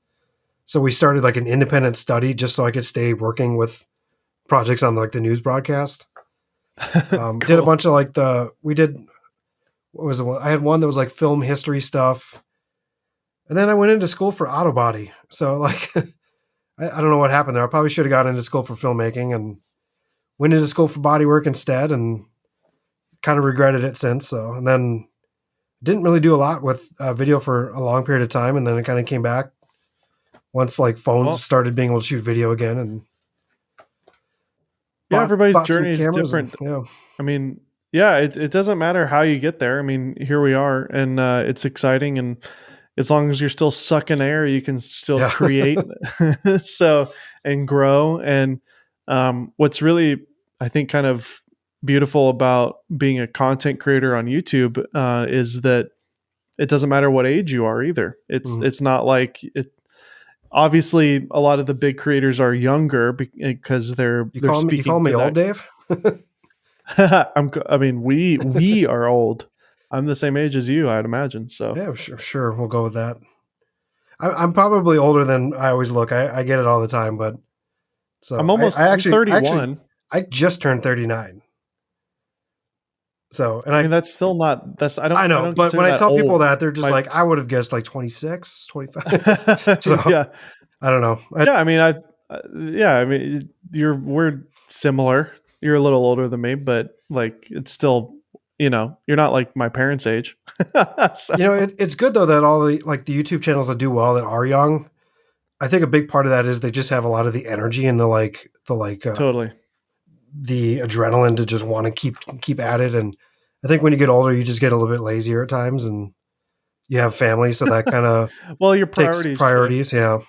So we started like an independent study just so I could stay working with projects on like the news broadcast. Did a Cool. bunch of like we did, what was it? I had one that was like film history stuff. And then I went into school for auto body. So like, I don't know what happened there. I probably should have gone into school for filmmaking and went into school for body work instead, and kind of regretted it since. So, and then didn't really do a lot with video for a long period of time. And then it kind of came back once like phones Well, started being able to shoot video again, and yeah, bought, everybody's bought some journey is cameras, and different. yeah. I mean, yeah, it doesn't matter how you get there. I mean, here we are, and it's exciting. And as long as you're still sucking air, you can still Yeah. create. So and grow. And what's really, I think, kind of beautiful about being a content creator on YouTube is that it doesn't matter what age you are either. Mhm. It's not like it. Obviously, a lot of the big creators are younger because they're You speaking call me to old, that. Dave? I mean, we are old. I'm the same age as you, I'd imagine. So Yeah, sure. We'll go with that. I'm probably older than I always look. I get it all the time, but so I'm 31. I just turned 39. So, and I mean, that's still not. That's I I know, don't but consider when I that tell people old. that, they're just My like, I would have guessed like 26, 25. So yeah, I don't know. yeah. I mean, yeah. I mean, we're similar. You're a little older than me, but like, it's still, you're not like my parents' age. So It's good though that all the like the YouTube channels that do well that are young. I think a big part of that is they just have a lot of the energy and totally. the adrenaline to just want to keep at it. And I think when you get older, you just get a little bit lazier at times, and you have family, so that kind of Well, your takes priorities shift. priorities. Yeah.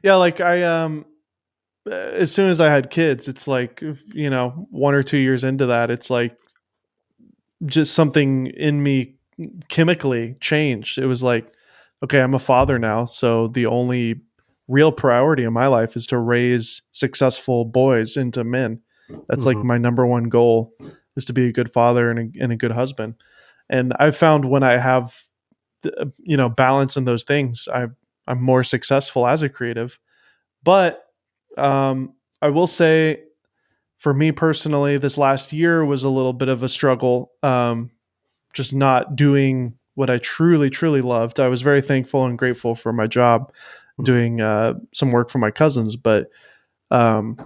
Yeah, like as soon as I had kids, it's like 1 or 2 years into that, it's like just something in me chemically changed. It was like, okay, I'm a father now, so the only real priority in my life is to raise successful boys into men. That's like Hmm. my number one goal, is to be a good father and a good husband. And I've found when I have balance in those things, I'm more successful as a creative. But I will say, for me personally, this last year was a little bit of a struggle. Just not doing what I truly, truly loved. I was very thankful and grateful for my job, doing some work for my cousins, but um,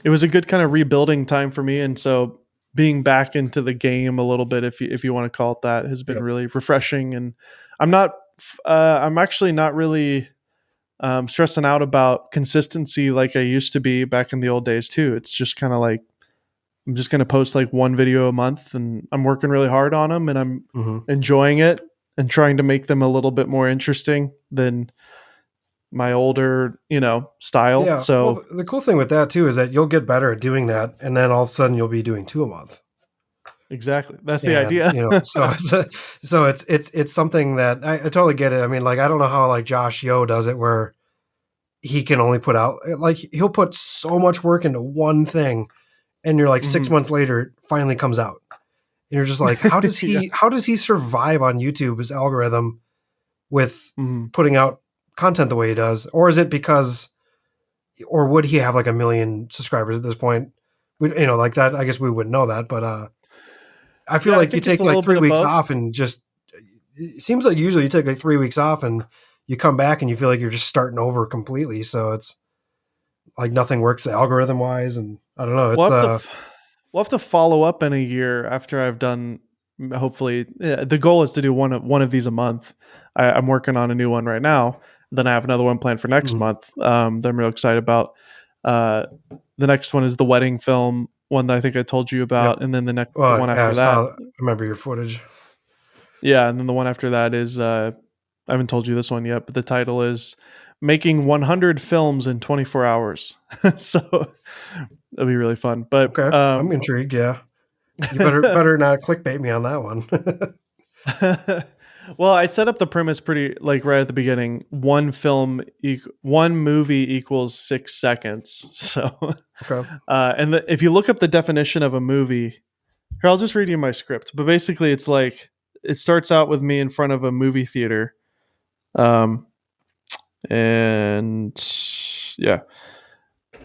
it was a good kind of rebuilding time for me. And so being back into the game a little bit, if you want to call it that, has been Yep. really refreshing. And I'm not, I'm actually not really stressing out about consistency like I used to be back in the old days too. It's just kind of like, I'm just going to post like one video a month, and I'm working really hard on them, and I'm Hmm. enjoying it. and trying to make them a little bit more interesting than my older, style. Yeah. So Well, the cool thing with that too is that you'll get better at doing that, and then all of a sudden you'll be doing 2 a month. exactly. That's the And idea. so it's something that I totally get it. I mean, like I don't know how like Josh Yo does it, where he can only put out like he'll put so much work into one thing, and you're like 6 months later, it finally comes out, and you're just like, Yeah. how does he survive on YouTube's algorithm with Mhm. putting out content the way he does? Or is it because, or would he have like 1 million subscribers at this point? Like that. I guess we wouldn't know that, but I feel Yeah, I like you think it's take a like little three bit of weeks both. off and just it seems like usually you take like 3 weeks off and you come back and you feel like you're just starting over completely. So it's like nothing works algorithm wise, and I don't know. We'll It's have to we'll have to follow up in a year after I've done. Hopefully, the goal is to do one of these a month. I'm working on a new one right now. Then I have another one planned for next mhm. month. That I'm real excited about. Uh, the next one is the wedding film one that I think I told you Yep. about, and then the Well, one yeah, after that. I remember your footage. Yeah, and then the one after that is I haven't told you this one yet, but the title is "Making 100 Films in 24 Hours." So that'll be really fun. But Okay, I'm intrigued. Yeah, you better not clickbait me on that one. well, I set up the premise pretty like right at the beginning. One movie equals 6 seconds. So, Okay. if you look up the definition of a movie, here I'll just read you my script. But basically, it's like it starts out with me in front of a movie theater, um, and yeah,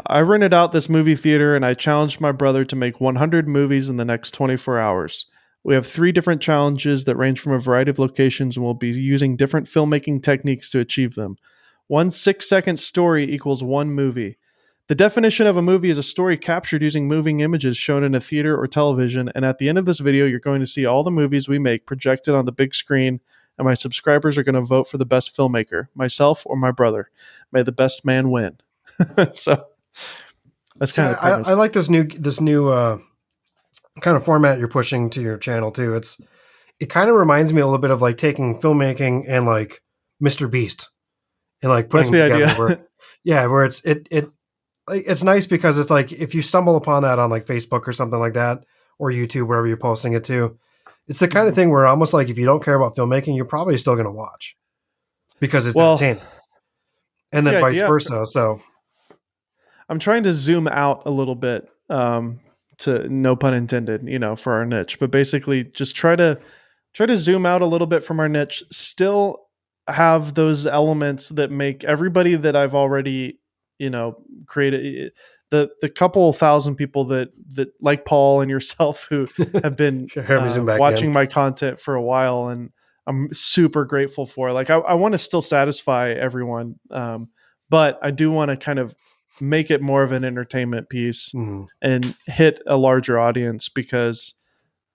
I rented out this movie theater and I challenged my brother to make 100 movies in the next 24 hours. We have 3 different challenges that range from a variety of locations, and we'll be using different filmmaking techniques to achieve them. One 6 second story equals one movie. The definition of a movie is a story captured using moving images shown in a theater or television, and at the end of this video, you're going to see all the movies we make projected on the big screen, and my subscribers are going to vote for the best filmmaker, myself or my brother. May the best man win. So that's See, kind of the I premise. like this new kind of format you're pushing to your channel too. It kind of reminds me a little bit of like taking filmmaking and like Mr. Beast and like That's putting the them idea. together. Where it's nice because it's like if you stumble upon that on like Facebook or something like that, or YouTube, wherever you're posting it to, it's the kind of Mhm. thing where almost like if you don't care about filmmaking, you're probably still going to watch because it's Well, entertaining, that's and the then vice idea. versa. So I'm trying to zoom out a little bit, to no pun intended, for our niche, but basically just try to zoom out a little bit from our niche. Still have those elements that make everybody that I've already, created. The couple thousand people that like Paul and yourself who have been sure, let me zoom back in. watching my content for a while, and I'm super grateful for. Like I want to still satisfy everyone, but I do want to kind of make it more of an entertainment piece Mhm. and hit a larger audience because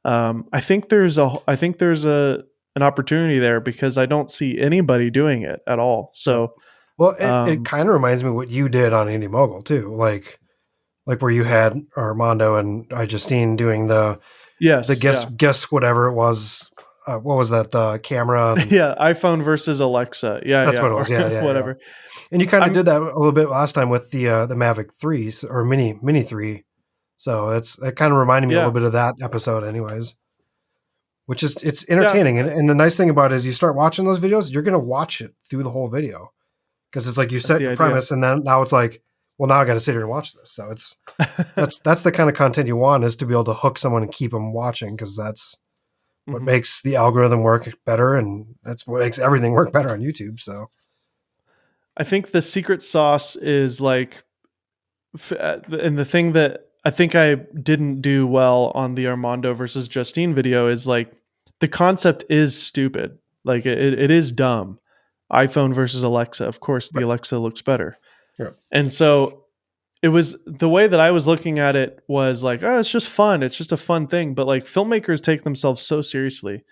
I think there's an opportunity there because I don't see anybody doing it at all. Yep. So Well, it um, kind of reminds me of what you did on Indie Mogul too, like where you had Armando and Justine doing the yes, yeah, guess whatever it was. What was that? The camera. And yeah, iPhone versus Alexa, yeah, that's yeah, what it or was. Yeah, yeah, yeah. whatever. And you kind of I'm did that a little bit last time with the Mavic 3s or Mini 3. So it kind of reminded me a little yeah, bit of that episode, anyways. Which is it's yeah, entertaining, and the nice thing about it is you start watching those videos, you're gonna watch it through the whole video because it's like you that's set the your idea. premise, and then now it's like, well, now I got to sit here and watch this. So that's the kind of content you want, is to be able to hook someone and keep them watching, because that's what Mhm. makes the algorithm work better, and that's what makes everything work better on YouTube. So I think the secret sauce is like, and the thing that I think I didn't do well on the Armando versus Justine video is like the concept is stupid. Like it is dumb. iPhone versus Alexa. Of course, the right, Alexa looks better. yeah, And so it was the way that I was looking at it was like, oh, it's just fun. It's just a fun thing. But like filmmakers take themselves so seriously.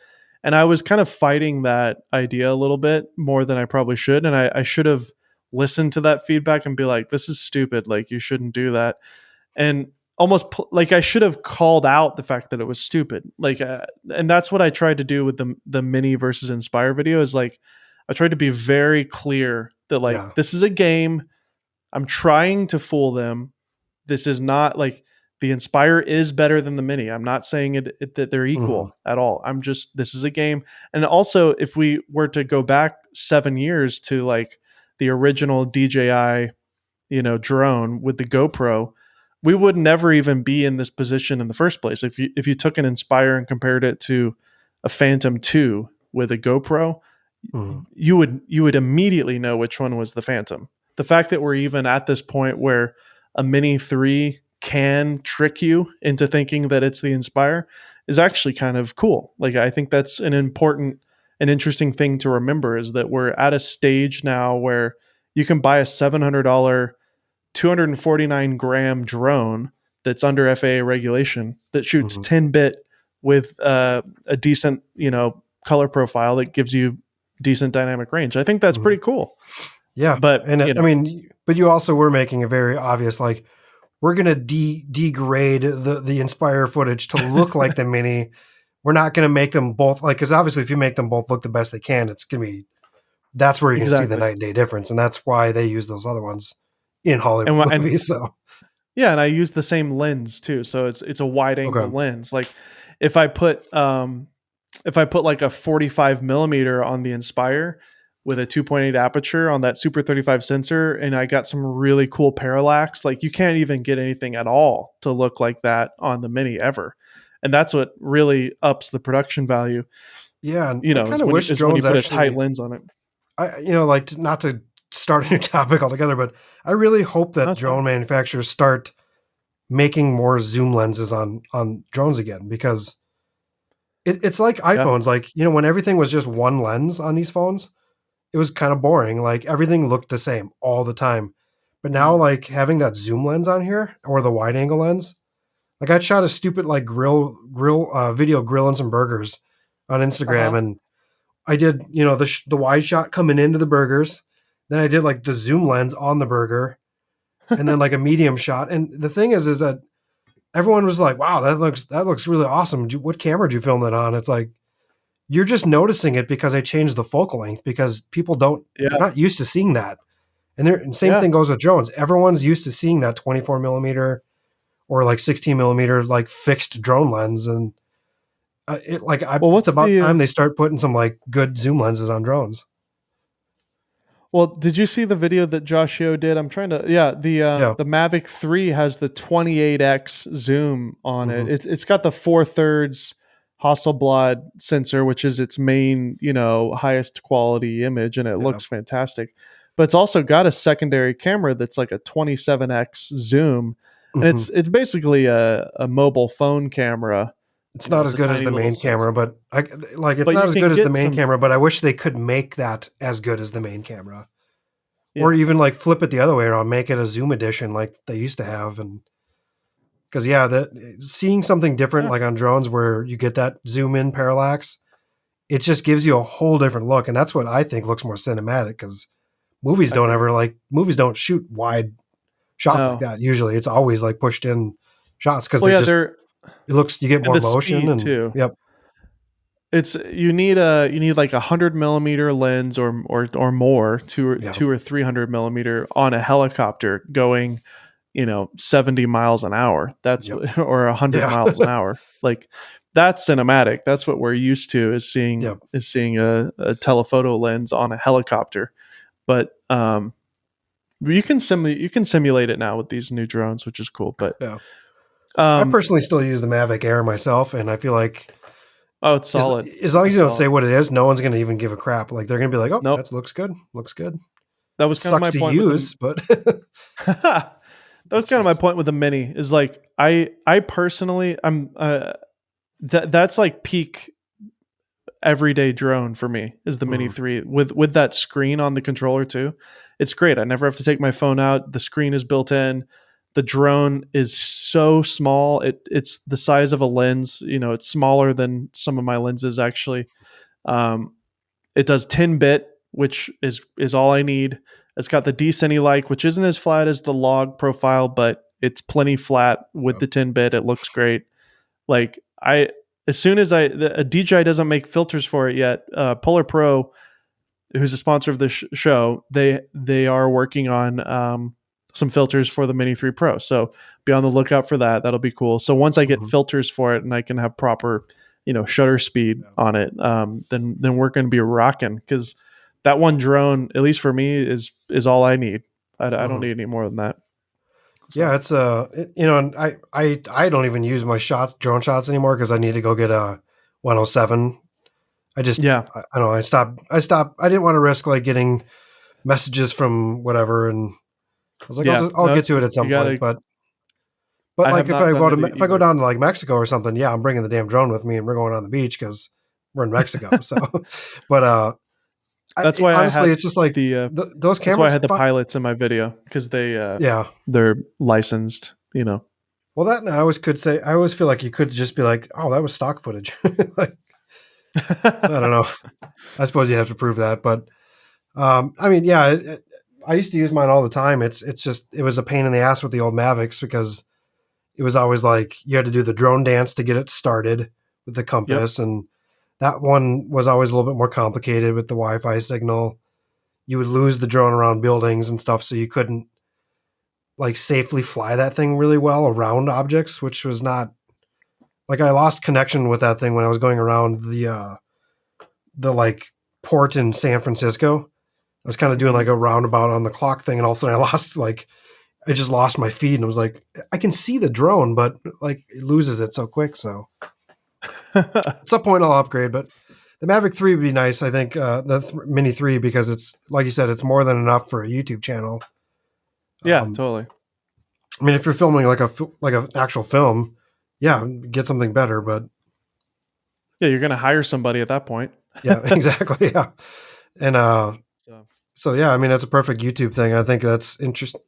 And I was kind of fighting that idea a little bit more than I probably should. And I should have listened to that feedback and be like, this is stupid. Like, you shouldn't do that. And like I should have called out the fact that it was stupid. Like, and that's what I tried to do with the Mini versus Inspire video. Is like I tried to be very clear that like Yeah. this is a game. I'm trying to fool them. This is not like the Inspire is better than the Mini. I'm not saying that they're Mm-hmm. equal at all. I'm just, this is a game. And also, if we were to go back 7 years to like the original DJI, drone with the GoPro, we would never even be in this position in the first place. If you took an Inspire and compared it to a Phantom 2 with a GoPro, Mm-hmm. you would immediately know which one was the Phantom. The fact that we're even at this point where a Mini 3 can trick you into thinking that it's the Inspire is actually kind of cool. Like I think that's an interesting thing to remember, is that we're at a stage now where you can buy a $700 249-gram drone that's under FAA regulation that shoots Mm-hmm. 10-bit with a decent, color profile that gives you decent dynamic range. I think that's Mm-hmm. pretty cool. Yeah. But And I mean, but you also were making a very obvious, like, we're going to degrade the Inspire footage to look like the Mini. We're not going to make them both, like, because obviously if you make them both look the best they can, it's going to be, that's where you're going to see the exactly. night and day difference. And that's why they use those other ones in Hollywood And movies. So, yeah, and I use the same lens too. So it's a wide angle okay. lens. Like if I put like a 45 millimeter on the Inspire with a 2.8 aperture on that Super 35 sensor, and I got some really cool parallax, like you can't even get anything at all to look like that on the Mini ever. And that's what really ups the production value. Yeah. And I kind of wish Is when you drones put a tight actually, lens on it. like, not to start a new topic altogether, but I really hope that That's drone fine. manufacturers start making more zoom lenses on drones again, because it's like Yeah. iPhones. Like, when everything was just one lens on these phones, it was kind of boring. Like everything looked the same all the time. But now, Mm. like having that zoom lens on here or the wide angle lens, like I shot a stupid like grill video grilling some burgers on Uh-huh. Instagram, and I did the wide shot coming into the burgers, then I did like the zoom lens on the burger, and then like a medium shot. And the thing is that everyone was like, "Wow, that looks really awesome. What camera did you film that on?" It's like, you're just noticing it because I changed the focal length, because they're Yeah. not used to seeing that. And same Yeah. thing goes with drones. Everyone's used to seeing that 24 millimeter or like 16 millimeter like fixed drone lens, and Well, it's what's about the time they start putting some like good zoom lenses on drones. Well, did you see the video that Josh Yo did? I'm trying to. Yeah, Yeah. the Mavic 3 has the 28x zoom on it. Hmm. It's got the 4/3 Hasselblad sensor, which is its main, highest quality image, and it Yeah. looks fantastic. But it's also got a secondary camera that's like a 27x zoom, and Hmm. it's basically a mobile phone camera. It's not It's as a good as tiny the little main camera, sensor, but it's but not you as good can as the get main some. camera, but I wish they could make that as good as the main camera. Or Yeah, even like flip it the other way around, make it a zoom edition like they used to have. And because seeing something different yeah, like on drones where you get that zoom in parallax, it just gives you a whole different look, and that's what I think looks more cinematic, because I agree. movies don't shoot wide shots like No, that. Usually it's always like pushed in shots, because well, they yeah, just they're you get and more the motion. speed And too. yep. It's you need like 100 millimeter lens or more, Yeah. 200 or 300 millimeter on a helicopter going 70 miles an hour. That's Yep. or 100 Yeah. miles an hour. Like that's cinematic. That's what we're used to, is Yep. seeing a telephoto lens on a helicopter. But you can simulate it now with these new drones, which is cool. But Yeah. I um, personally still use the Mavic Air myself, and I feel like oh, it's as, solid. as long as It's you don't solid. say what it is, no one's going to even give a crap. Like they're going to be like, "Oh, Nope. that looks good. Looks good." That It was kind of sucks my to point with them. use, but That was it kind of my sucks. point with the Mini, is like I personally I'm that's like peak everyday drone for me, is the Mini Mhm. 3 with that screen on the controller too. It's great. I never have to take my phone out. The screen is built in. The drone is so small. It's the size of a lens. It's smaller than some of my lenses actually. Um, it does 10-bit, which is all I need. It's got the decenti like, which isn't as flat as the log profile, but It's plenty flat with Yep. the 10 bit. It looks great. Like as soon as DJI doesn't make filters for it yet. Polar Pro, who's a sponsor of the show, they are working on some filters for the Mini 3 Pro. So be on the lookout for that. That'll be cool. So once I get filters for it and I can have proper, shutter speed on it, then we're going to be rocking, because that one drone, at least for me, is all I need. I don't need any more than that. So. Yeah, it's and I don't even use my drone shots anymore because I need to go get a 107. I just I don't know. I stopped. I didn't want to risk like getting messages from whatever, and I was like, I'll get to it at some point. But like if I go down to like Mexico or something, I'm bringing the damn drone with me, and we're going on the beach because we're in Mexico. So, but that's why honestly, it's just like those cameras. That's why I had the pilots in my video, because they're licensed. Well, that I always feel like you could just be like, oh, that was stock footage. Like, I don't know. I suppose you have to prove that, but I mean, I used to use mine all the time. It was a pain in the ass with the old Mavics because it was always like you had to do the drone dance to get it started with the compass, and that one was always a little bit more complicated with the Wi-Fi signal. You would lose the drone around buildings and stuff, so you couldn't like safely fly that thing really well around objects, which was not like I lost connection with that thing when I was going around the like port in San Francisco. I was kind of doing like a roundabout on the clock thing, and all of a sudden I just lost my feed, and I was like, I can see the drone, but like it loses it so quick. So at some point I'll upgrade, but the Mavic 3 would be nice. I think the Mini 3, because it's like you said, it's more than enough for a YouTube channel. Yeah, totally. I mean, if you're filming like an actual film, get something better, but you're going to hire somebody at that point. Yeah, exactly. Yeah. And so yeah, I mean, that's a perfect YouTube thing. I think that's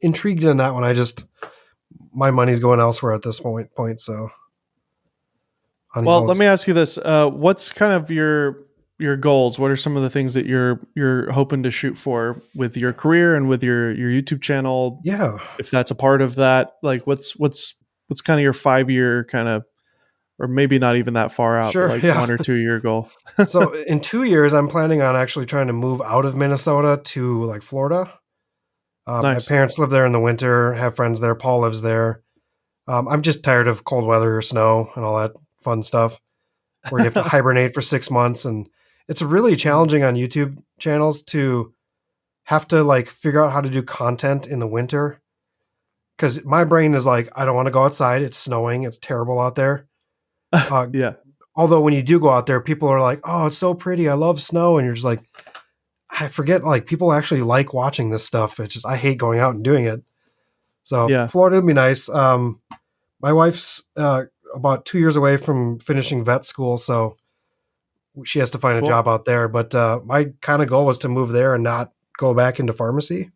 intrigued in that one. My money's going elsewhere at this point. So. Well, let me ask you this. What's kind of your goals? What are some of the things that you're hoping to shoot for with your career and with your YouTube channel? Yeah. If that's a part of that, like what's kind of your 5-year kind of, or maybe not even that far out, sure, but like 1 or 2 year goal? So in 2 years, I'm planning on actually trying to move out of Minnesota to like Florida. Nice. My parents live there in the winter, have friends there. Paul lives there. I'm just tired of cold weather or snow and all that fun stuff where you have to hibernate for 6 months. And it's really challenging on YouTube channels to have to like figure out how to do content in the winter. Cause my brain is like, I don't want to go outside. It's snowing. It's terrible out there. Yeah. Although when you do go out there, people are like, oh, it's so pretty. I love snow. And you're just like, I forget, like people actually like watching this stuff. It's just, I hate going out and doing it. So Florida would be nice. My wife's about 2 years away from finishing vet school, so she has to find a job out there. But my kind of goal was to move there and not go back into pharmacy.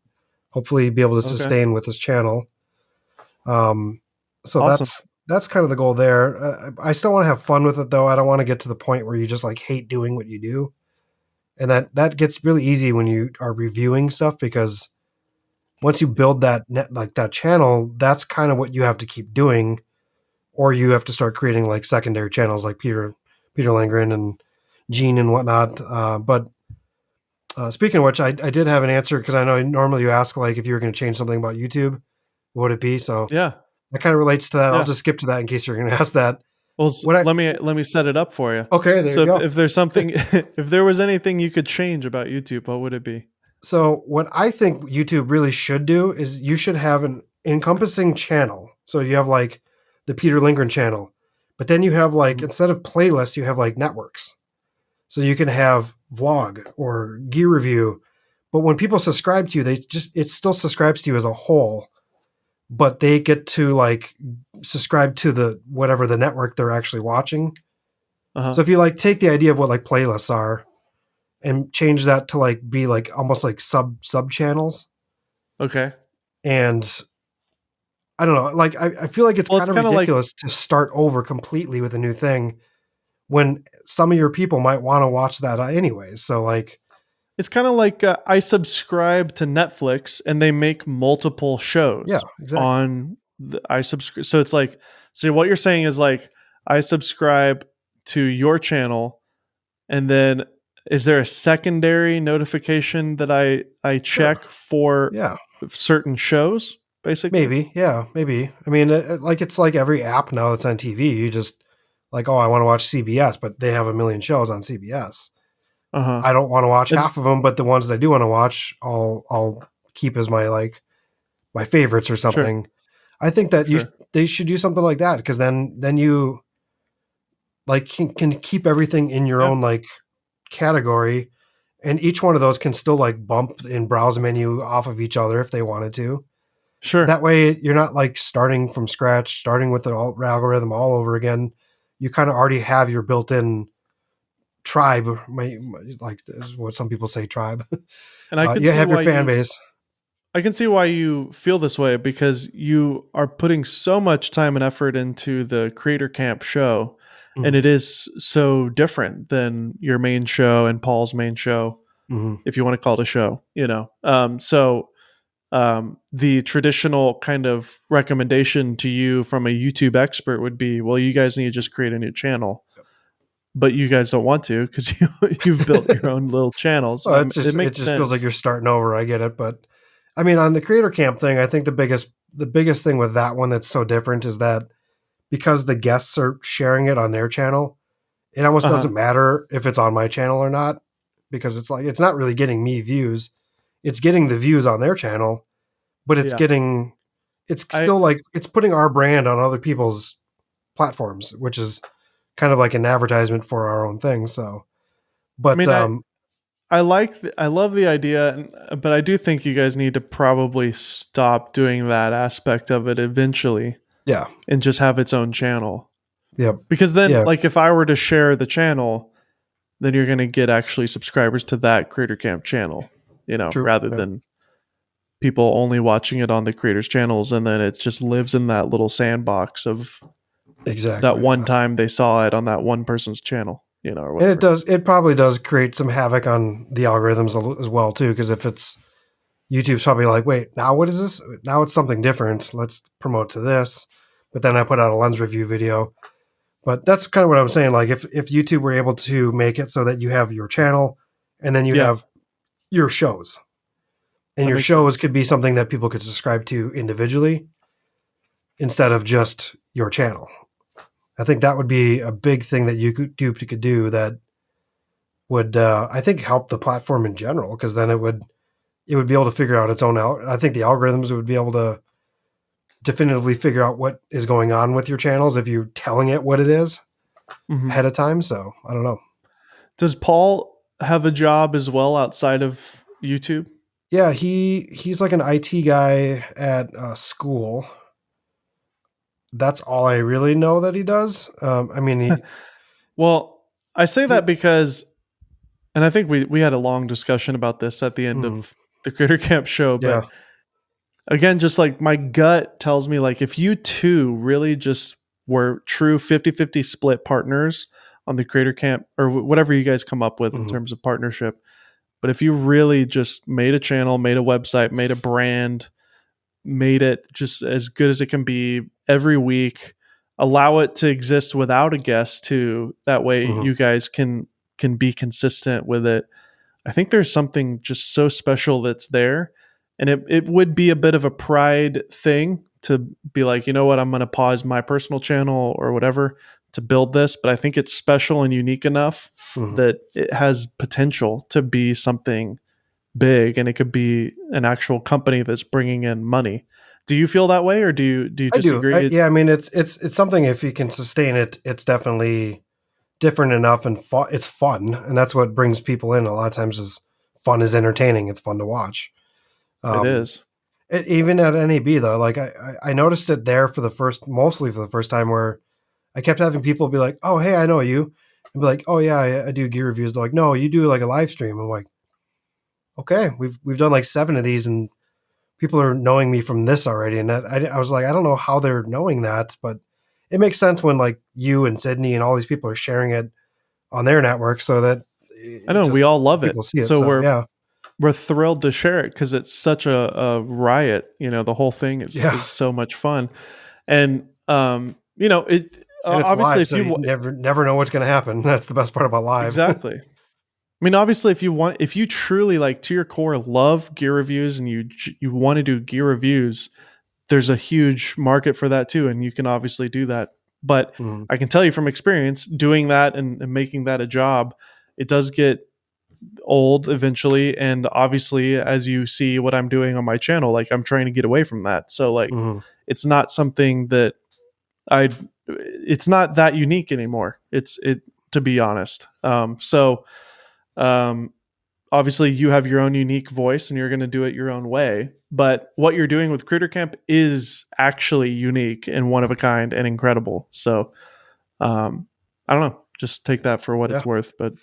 Hopefully be able to sustain with this channel. So awesome. That's kind of the goal there. I still want to have fun with it though. I don't want to get to the point where you just like hate doing what you do. And that gets really easy when you are reviewing stuff, because once you build that that channel, that's kind of what you have to keep doing, or you have to start creating like secondary channels like Peter Lindgren and Gene and whatnot. But speaking of which, I did have an answer, because I know normally you ask like if you were going to change something about YouTube, what would it be? So that kind of relates to that. I'll just skip to that in case you're going to ask that. Well, let me set it up for you. Okay, there you go. If there's something, if there was anything you could change about YouTube, what would it be? So what I think YouTube really should do is you should have an encompassing channel. So you have like the Peter Lindgren channel, but then you have like, instead of playlists, you have like networks. So you can have vlog or gear review, but when people subscribe to you, it still subscribes to you as a whole, but they get to like subscribe to the whatever the network they're actually watching. So if you like take the idea of what like playlists are and change that to like be like almost like sub channels. Okay. And I don't know, like I feel like it's kind of ridiculous to start over completely with a new thing when some of your people might want to watch that anyways. So like, it's kind of like I subscribe to Netflix and they make multiple shows on I subscribe. So it's like, so what you're saying is like, I subscribe to your channel, and then is there a secondary notification that I Sure. check for Yeah. certain shows, basically? Maybe. Yeah. Maybe. I mean, like it's like every app now that's on TV. You just like, oh, I want to watch CBS, but they have a million shows on CBS. Uh huh. I don't want to watch And half of them, but the ones that I do want to watch, I'll keep as my like my favorites or sure, something. I think that sure. they should do something like that because then you like can keep everything in your Yeah, own like category, and each one of those can still like bump in browse menu off of each other if they wanted to. sure. That way, you're not like starting from scratch, starting with the algorithm all over again. You kind of already have your built-in tribe, like what some people say, tribe. And I can You see have your why fan you base. I can see why you feel this way, because you are putting so much time and effort into the Creator Camp show, and Mhm. it is so different than your main show and Paul's main show, Mhm. if you want to call it a show, you know. The traditional kind of recommendation to you from a YouTube expert would be, well, you guys need to just create a new channel, but you guys don't want to because you've built your own little channels. Well, It it makes just feels like sense. you're starting over. I get it, but I mean, on the creator camp thing, I think the biggest thing with that one that's so different is that because the guests are sharing it on their channel, it almost Uh huh. doesn't matter if it's on my channel or not because it's like it's not really getting me views. It's getting the views on their channel, but Yeah. it's I still like it's putting our brand on other people's platforms, which is kind of like an advertisement for our own thing. So, I but mean, I love the idea, but I do think you guys need to probably stop doing that aspect of it eventually yeah, and just have its own channel. yeah, Because then, yeah, like, if I were to share the channel, then you're going to get actually subscribers to that Creator Camp channel, you know, true, rather yeah, than people only watching it on the creators' channels, and then it just lives in that little sandbox of that exactly. one time they saw it on that one person's channel, you know, or And whatever. it probably does create some havoc on the algorithms as well too, because if it's YouTube's probably like, wait, now what is this? Now it's something different. Let's promote to this. But then I put out a lens review video. But that's kind of what I'm saying. Like if YouTube were able to make it so that you have your channel and then you Yeah, have your shows. And that your makes shows sense. could be something that people could subscribe to individually instead of just your channel. I think that would be a big thing that could do that would I think help the platform in general because then it would be able to figure out its own I think the algorithms would be able to definitively figure out what is going on with your channels if you're telling it what it is Hmm. ahead of time. So I don't know. Does Paul have a job as well outside of YouTube? Yeah, he's like an IT guy at a school. That's all I really know that he does. I mean, Well, I say he that because, and I think we had a long discussion about this at the end mm, of the Critter Camp show, yeah, but again, just like my gut tells me, like, if you two really just were true 50-50 split partners on the Creator Camp or whatever you guys come up with in hmm terms of partnership, but if you really just made a channel, made a website, made a brand, made it just as good as it can be every week, allow it to exist without a guest too, that way hmm you guys can be consistent with it. I think there's something just so special that's there. And it would be a bit of a pride thing to be like, you know what, I'm going to pause my personal channel or whatever to build this. But I think it's special and unique enough hmm that it has potential to be something big, and it could be an actual company that's bringing in money. Do you feel that way, or do you I do. disagree? Yeah, I mean, it's something if you can sustain it, it's definitely different enough and it's fun, and that's what brings people in. A lot of times, is fun is entertaining. It's fun to watch. It Um, is. even at NAB though, like I noticed it there mostly for the first time, where I kept having people be like, "Oh, hey, I know you," and be like, "Oh yeah, I do gear reviews." They're like, "No, you do like a live stream." I'm like, "Okay, we've done like 7 of these, and people are knowing me from this already." And I was like, I don't know how they're knowing that, but it makes sense when like you and Sydney and all these people are sharing it on their network, so that I it know just we all love it. people see it. So So yeah, we're thrilled to share it because it's such a riot. The whole thing is so much fun, and it And it's obviously live, if so you never know what's going to happen. That's the best part about live. exactly. I mean, obviously, if you truly like to your core love gear reviews and you want to do gear reviews, there's a huge market for that too, and you can obviously do that. But I can tell you from experience, doing that and making that a job, it does get old eventually. And obviously, as you see what I'm doing on my channel, like I'm trying to get away from that. So like, it's not something that I. It's not that unique anymore. To be honest. Um, obviously you have your own unique voice and you're going to do it your own way, but what you're doing with Critter Camp is actually unique and one of a kind and incredible. So I don't know, just take that for what it's worth. But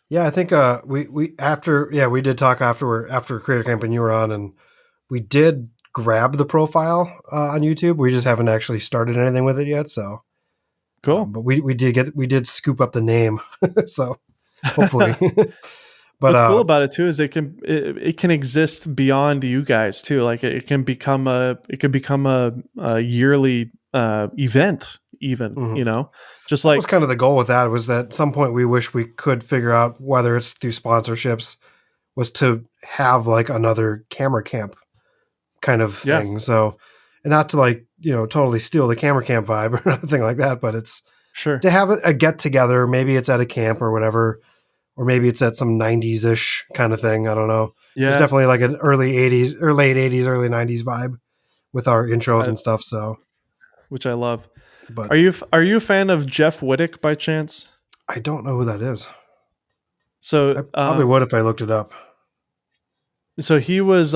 yeah, I think we did talk after Creator Camp and you were on, and we did grab the profile on YouTube. We just haven't actually started anything with it yet. So cool. But we did scoop up the name. So hopefully. But what's cool about it too is it can exist beyond you guys too. Like it could become a yearly event even, just that like was kind of the goal with that, was that at some point we wish we could figure out, whether it's through sponsorships, was to have like another camera camp kind of thing. So, and not to like, totally steal the camera camp vibe or anything like that, but it's sure to have a get together. Maybe it's at a camp or whatever, or maybe it's at some 90s ish kind of thing. I don't know. There's definitely like an early 80s or late 80s, early 90s vibe with our intros and stuff. So, which I love. But are you a fan of Jeff Wittick by chance? I don't know who that is. So I probably would if I looked it up. So he was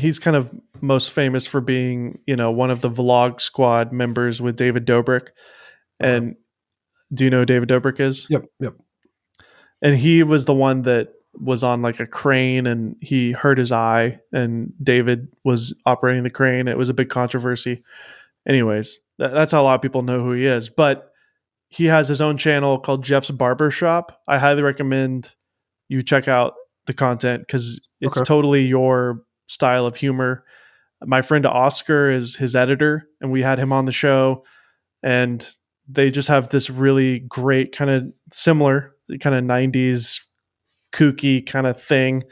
he's kind of most famous for being, one of the Vlog Squad members with David Dobrik. And do you know who David Dobrik is? Yep. And he was the one that was on like a crane and he hurt his eye and David was operating the crane. It was a big controversy. Anyways, that's how a lot of people know who he is. But he has his own channel called Jeff's Barbershop. I highly recommend you check out the content because it's totally your style of humor. My friend Oscar is his editor, and we had him on the show, and they just have this really great kind of similar kind of 90s kooky kind of thing.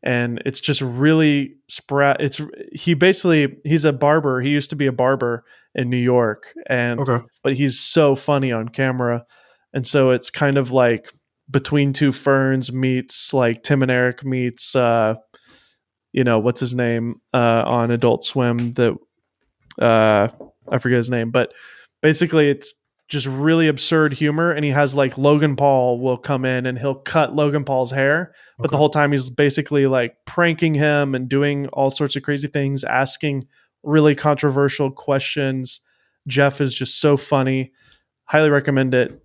And it's just really he's a barber. He used to be a barber in New York, but he's so funny on camera. And so it's kind of like Between Two Ferns meets like Tim and Eric meets what's his name on Adult Swim, that I forget his name, but basically it's just really absurd humor. And he has like Logan Paul will come in and he'll cut Logan Paul's hair, but the whole time he's basically like pranking him and doing all sorts of crazy things, asking really controversial questions. Jeff is just so funny. Highly recommend it.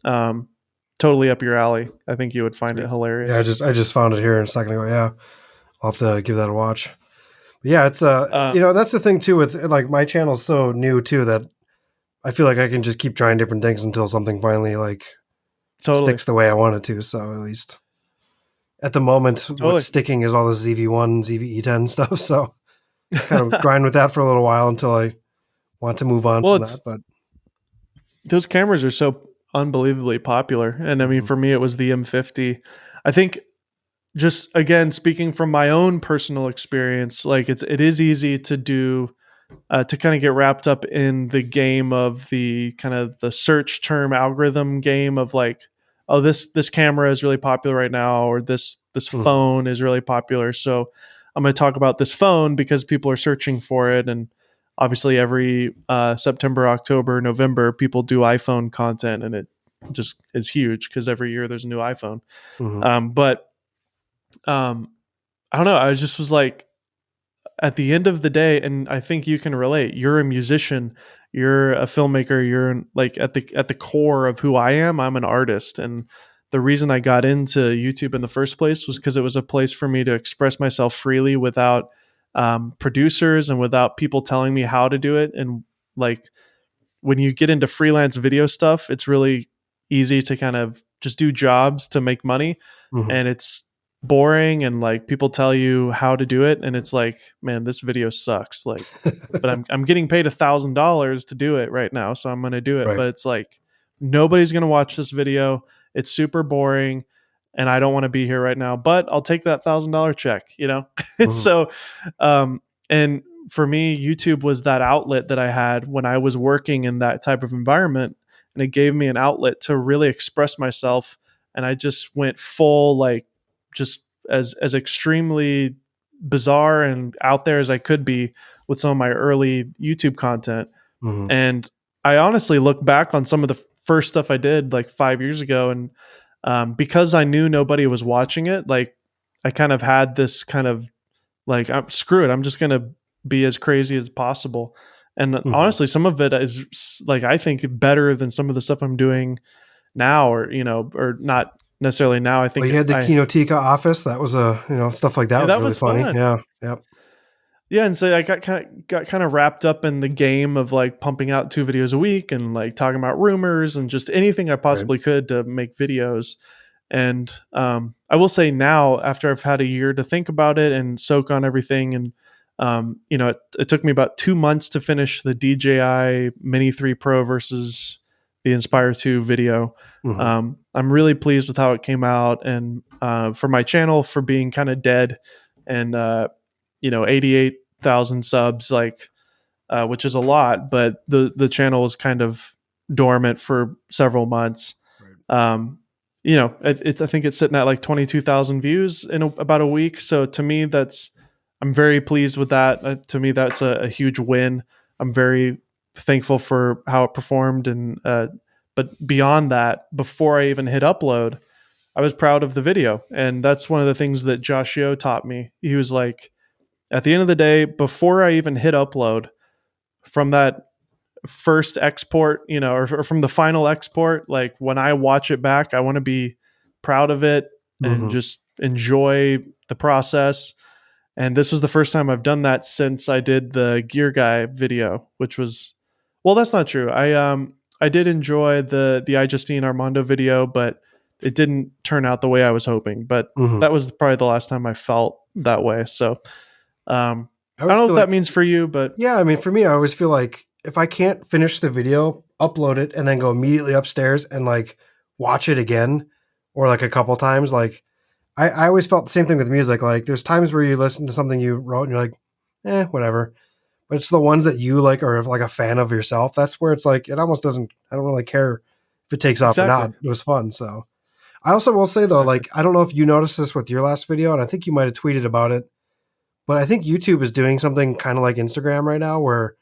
Totally up your alley. I think you would find it hilarious. Yeah, I just found it here a second ago. Yeah, I'll have to give that a watch. But yeah, it's that's the thing too with like my channel's so new too that I feel like I can just keep trying different things until something finally like sticks the way I want it to. So at least at the moment, what's sticking is all the ZV1, ZV-E10 stuff. So kind of grind with that for a little while until I want to move on from that. But those cameras are so unbelievably popular. And I mean, for me, it was the M50. I think just, again, speaking from my own personal experience, like it is easy to do, to kind of get wrapped up in the game of the kind of the search term algorithm game of like, oh, this camera is really popular right now, or this phone is really popular. So I'm going to talk about this phone because people are searching for it. And obviously every September, October, November, people do iPhone content, and it just is huge because every year there's a new iPhone. But I don't know. I just was like, at the end of the day, and I think you can relate, you're a musician, you're a filmmaker, you're like at the core of who I am. I'm an artist. And the reason I got into YouTube in the first place was because it was a place for me to express myself freely without producers and without people telling me how to do it. And like when you get into freelance video stuff, it's really easy to kind of just do jobs to make money. And it's boring and like people tell you how to do it and it's like, man, this video sucks. Like, but I'm getting paid $1,000 to do it right now, so I'm gonna do it. Right. But it's like nobody's gonna watch this video. It's super boring, and I don't want to be here right now. But I'll take that $1,000 check, you know. Mm-hmm. So, and for me, YouTube was that outlet that I had when I was working in that type of environment, and it gave me an outlet to really express myself. And I just went full like just as extremely bizarre and out there as I could be with some of my early YouTube content. Mm-hmm. And I honestly look back on some of the first stuff I did like 5 years ago, and because I knew nobody was watching it, like I kind of had this kind of like, screw it, I'm just gonna be as crazy as possible. And Mm-hmm. honestly, some of it is like I think better than some of the stuff I'm doing now, or you know, or not necessarily now. I Well, think you had the Kinotika office. That was stuff like that yeah, was that really was funny. fun. Yeah. Yep. Yeah, and so I got kind of wrapped up in the game of like pumping out 2 videos a week and like talking about rumors and just anything I Right. possibly could to make videos. And I will say now, after I've had a year to think about it and soak on everything, and you know, it took me about 2 months to finish the DJI Mini 3 Pro versus the Inspire 2 video. Mm-hmm. I'm really pleased with how it came out, and for my channel for being kind of dead, and you know, 88,000 subs, like which is a lot, but the channel was kind of dormant for several months. Right. You know, I think it's sitting at like 22,000 views in about a week. So to me, I'm very pleased with that. To me, that's a huge win. I'm very thankful for how it performed, and but beyond that, before I even hit upload, I was proud of the video, and that's one of the things that Josh Yo taught me. He was like, at the end of the day, before I even hit upload, from that first export, you know, or from the final export, like when I watch it back, I want to be proud of it and Mm-hmm. just enjoy the process. And this was the first time I've done that since I did the Gear Guy video, which was, well, that's not true. I did enjoy the I Justine Armando video, but it didn't turn out the way I was hoping. But Mm-hmm. that was probably the last time I felt that way. So I I don't always know feel what that like, means for you, but yeah, I mean, for me, I always feel like if I can't finish the video, upload it, and then go immediately upstairs and like watch it again, or like a couple times, like I always felt the same thing with music. Like there's times where you listen to something you wrote and you're like, whatever. But it's the ones that you like or like a fan of yourself. That's where it's like it almost doesn't. I don't really care if it takes off or exactly, not. It was fun. So I also will say though, exactly. like I don't know if you noticed this with your last video, and I think you might have tweeted about it. But I think YouTube is doing something kind of like Instagram right now, where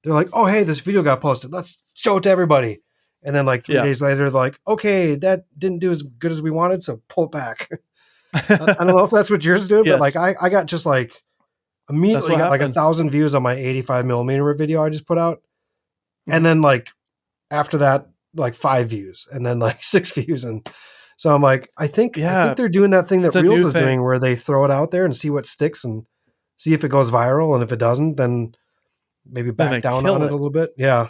they're like, "Oh, hey, this video got posted. Let's show it to everybody." And then like three Yeah. days later, they're like, "Okay, that didn't do as good as we wanted, so pull it back." I don't know if that's what yours doing, but like Yes, I got just like that's immediately what got like happened. 1,000 views on my 85 millimeter video I just put out, and Mhm. then like after that, like 5 views, and then like 6 views, and so I'm like, I think Yeah, they're doing that thing that it's a Reels new is doing, thing. where they throw it out there and see what sticks and see if it goes viral, and if it doesn't, then maybe Then back they down on kill it a it. little bit. Yeah,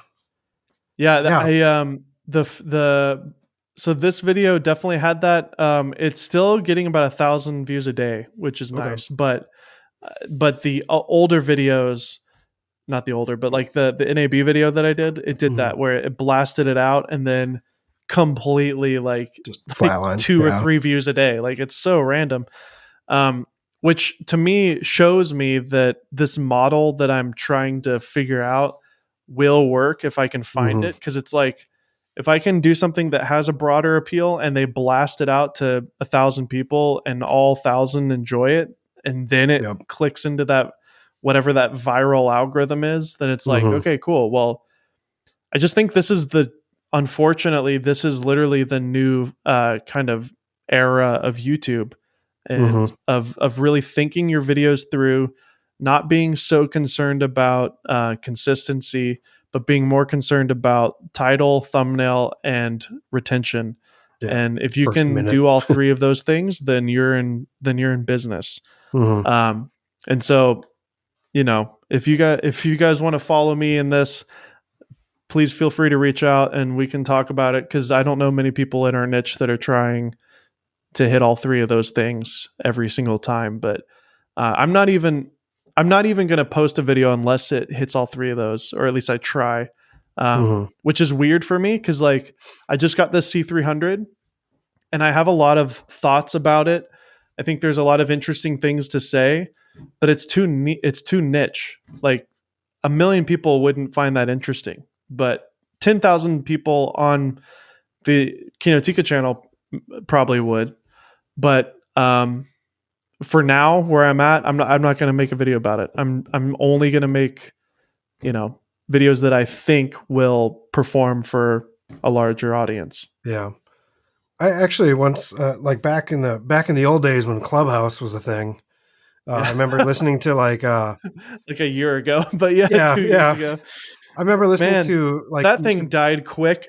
Yeah, yeah, the so this video definitely had that. It's still getting about 1,000 views a day, which is okay, nice. But the older videos, not the older, but like the NAB video that I did, it did hmm that where it blasted it out and then completely like just like flatline. 2 or 3 views a day. Like it's so random. Um, which to me shows me that this model that I'm trying to figure out will work if I can find Hmm it. Cause it's like, if I can do something that has a broader appeal and they blast it out to 1,000 people and all 1,000 enjoy it, and then it Yep. clicks into that, whatever that viral algorithm is, then it's like, hmm okay, cool. Well, I just think unfortunately, this is literally the new kind of era of YouTube, hmm and of really thinking your videos through, not being so concerned about consistency, but being more concerned about title, thumbnail, and retention. Yeah. And if you First can minute. do all 3 of those things, then you're in business. hmm Um, and so, you know, if you guys want to follow me in this, please feel free to reach out and we can talk about it, because I don't know many people in our niche that are trying to hit all three of those things every single time. But I'm not even going to post a video unless it hits all three of those, or at least I try. Which is weird for me because like I just got this C300 and I have a lot of thoughts about it. I think there's a lot of interesting things to say, but it's too niche. Like 1 million people wouldn't find that interesting, but 10,000 people on the Kinotika channel probably would. But for now, where I'm at, I'm not going to make a video about it. I'm only going to make, videos that I think will perform for a larger audience. Yeah. I actually once, like back in the old days when Clubhouse was a thing, I remember listening to like a year ago, but 2 years ago. I remember listening to like that thing died quick.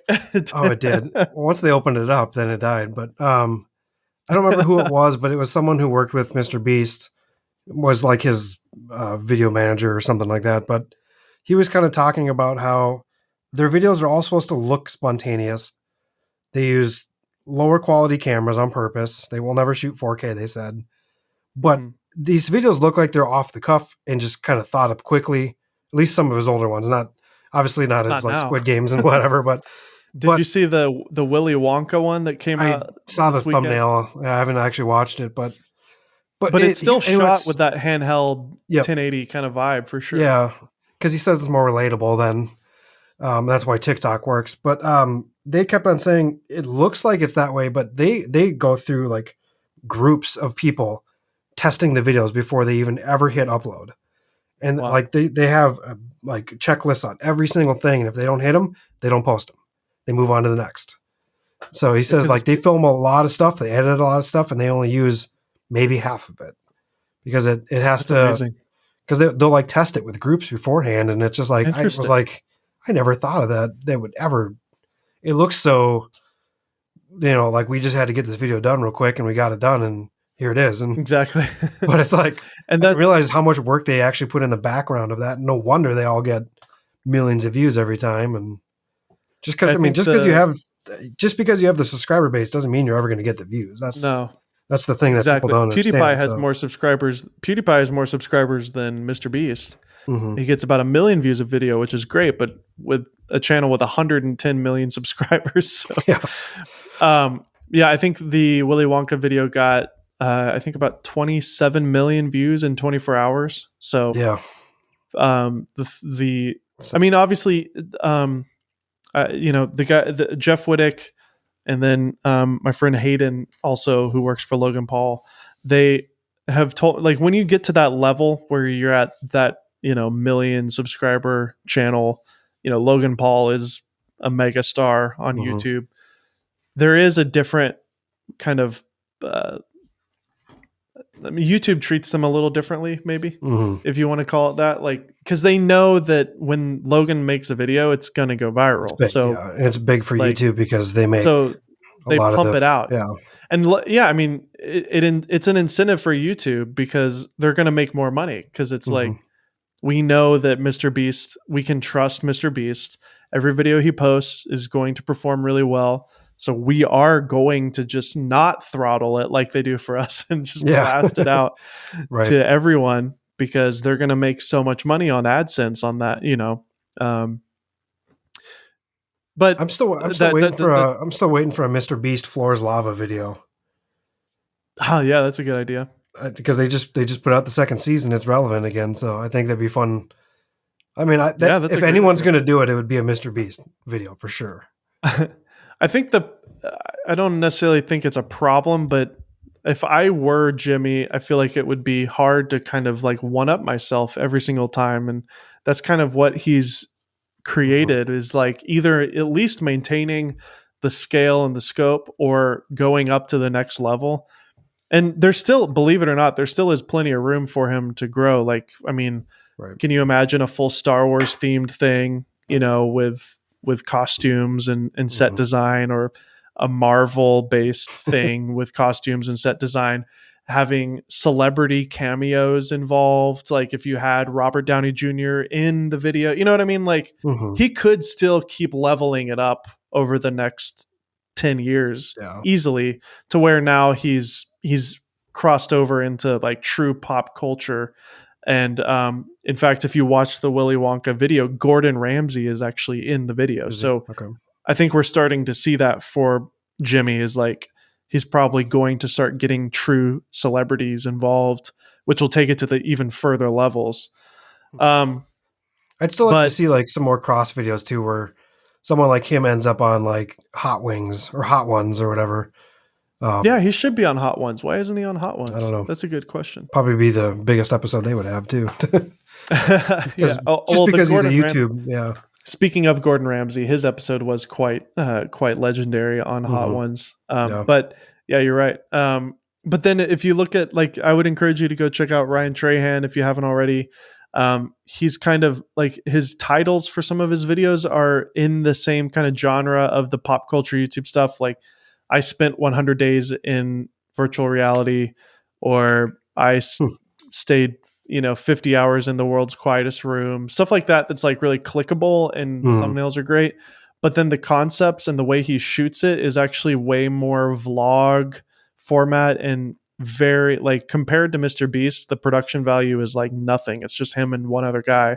Oh, it did. Once they opened it up, then it died. But I don't remember who it was, but it was someone who worked with Mr. Beast, was like his video manager or something like that. But he was kind of talking about how their videos are all supposed to look spontaneous. They use lower quality cameras on purpose. They will never shoot 4K, they said. But these videos look like they're off the cuff and just kind of thought up quickly. At least some of his older ones, not as like now. Squid Games and whatever. But did you see the Willy Wonka one that came out? I saw the thumbnail. I haven't actually watched it, but it's still shot with that handheld 1080 kind of vibe for sure. Yeah, because he says it's more relatable than. That's why TikTok works. But they kept on saying it looks like it's that way, but they go through like groups of people testing the videos before they even ever hit upload. And like they have like checklists on every single thing. And if they don't hit them, they don't post them. They move on to the next. So he says like they film a lot of stuff. They edit a lot of stuff and they only use maybe half of it because it has to, because they'll like test it with groups beforehand. And it's just like, I was like, I never thought of that. They would ever, it looks so, like we just had to get this video done real quick and we got it done and here it is. And exactly. But it's like, and I realize how much work they actually put in the background of that. No wonder they all get millions of views every time. And just because, because you have the subscriber base doesn't mean you're ever going to get the views. That's the thing that people don't understand. PewDiePie has more subscribers. PewDiePie has more subscribers than Mr. Beast. He gets about 1 million views of video, which is great, but with a channel with 110 million subscribers. So, I think the Willy Wonka video got, I think about 27 million views in 24 hours. So, I mean, obviously, the guy, Jeff Wittick, and then my friend Hayden, also who works for Logan Paul, they have told, like, when you get to that level where you're at that, million subscriber channel, Logan Paul is a mega star on YouTube. There is a different kind of, YouTube treats them a little differently, maybe, if you want to call it that. Like, because they know that when Logan makes a video, it's going to go viral. It's big, so it's big for YouTube because they make they pump it out. Yeah, and I mean, it's an incentive for YouTube because they're going to make more money because it's like, we know that Mr. Beast, we can trust Mr. Beast. Every video he posts is going to perform really well. So we are going to just not throttle it like they do for us and just blast it out to everyone because they're going to make so much money on AdSense on that, But I'm still waiting for a Mr. Beast Floors Lava video. Oh yeah, that's a good idea. Because they just put out the second season, it's relevant again. So I think that'd be fun. I mean, if anyone's going to do it, it would be a Mr. Beast video for sure. I think I don't necessarily think it's a problem, but if I were Jimmy, I feel like it would be hard to kind of like one up myself every single time. And that's kind of what he's created is like either at least maintaining the scale and the scope or going up to the next level. And there's still, believe it or not, there still is plenty of room for him to grow. Like, I mean, can you imagine a full Star Wars themed thing, with costumes and set design, or a Marvel based thing with costumes and set design, having celebrity cameos involved? Like if you had Robert Downey Jr. in the video, you know what I mean? Like he could still keep leveling it up over the next 10 years Yeah. easily, to where now he's crossed over into like true pop culture. And in fact, if you watch the Willy Wonka video, Gordon Ramsay is actually in the video. Is he? So Okay. I think we're starting to see that for Jimmy, is like he's probably going to start getting true celebrities involved, which will take it to the even further levels. I'd still like to But see like some more cross videos too, where someone like him ends up on like Hot Wings or Hot Ones or whatever. yeah, he should be on Hot Ones. Why isn't he on Hot I don't Ones? know. That's a good question. Probably be the biggest episode they would have too. Yeah. Because Oh, just well, the because he's a Gordon YouTube, yeah. Speaking of Gordon Ramsay, his episode was quite legendary on Hot Hmm. Ones. Yeah. But yeah, you're right. But then if you look at, like, I would encourage you to go check out Ryan Trahan if you haven't already. He's kind of like, his titles for some of his videos are in the same kind of genre of the pop culture YouTube stuff. Like, I spent 100 days in virtual reality, or Hmm. stayed 50 hours in the world's quietest room, stuff like that. That's like really clickable, and the Hmm. thumbnails are great. But then the concepts and the way he shoots it is actually way more vlog format, and very, like, compared to Mr. Beast, the production value is like nothing. It's just him and one other guy,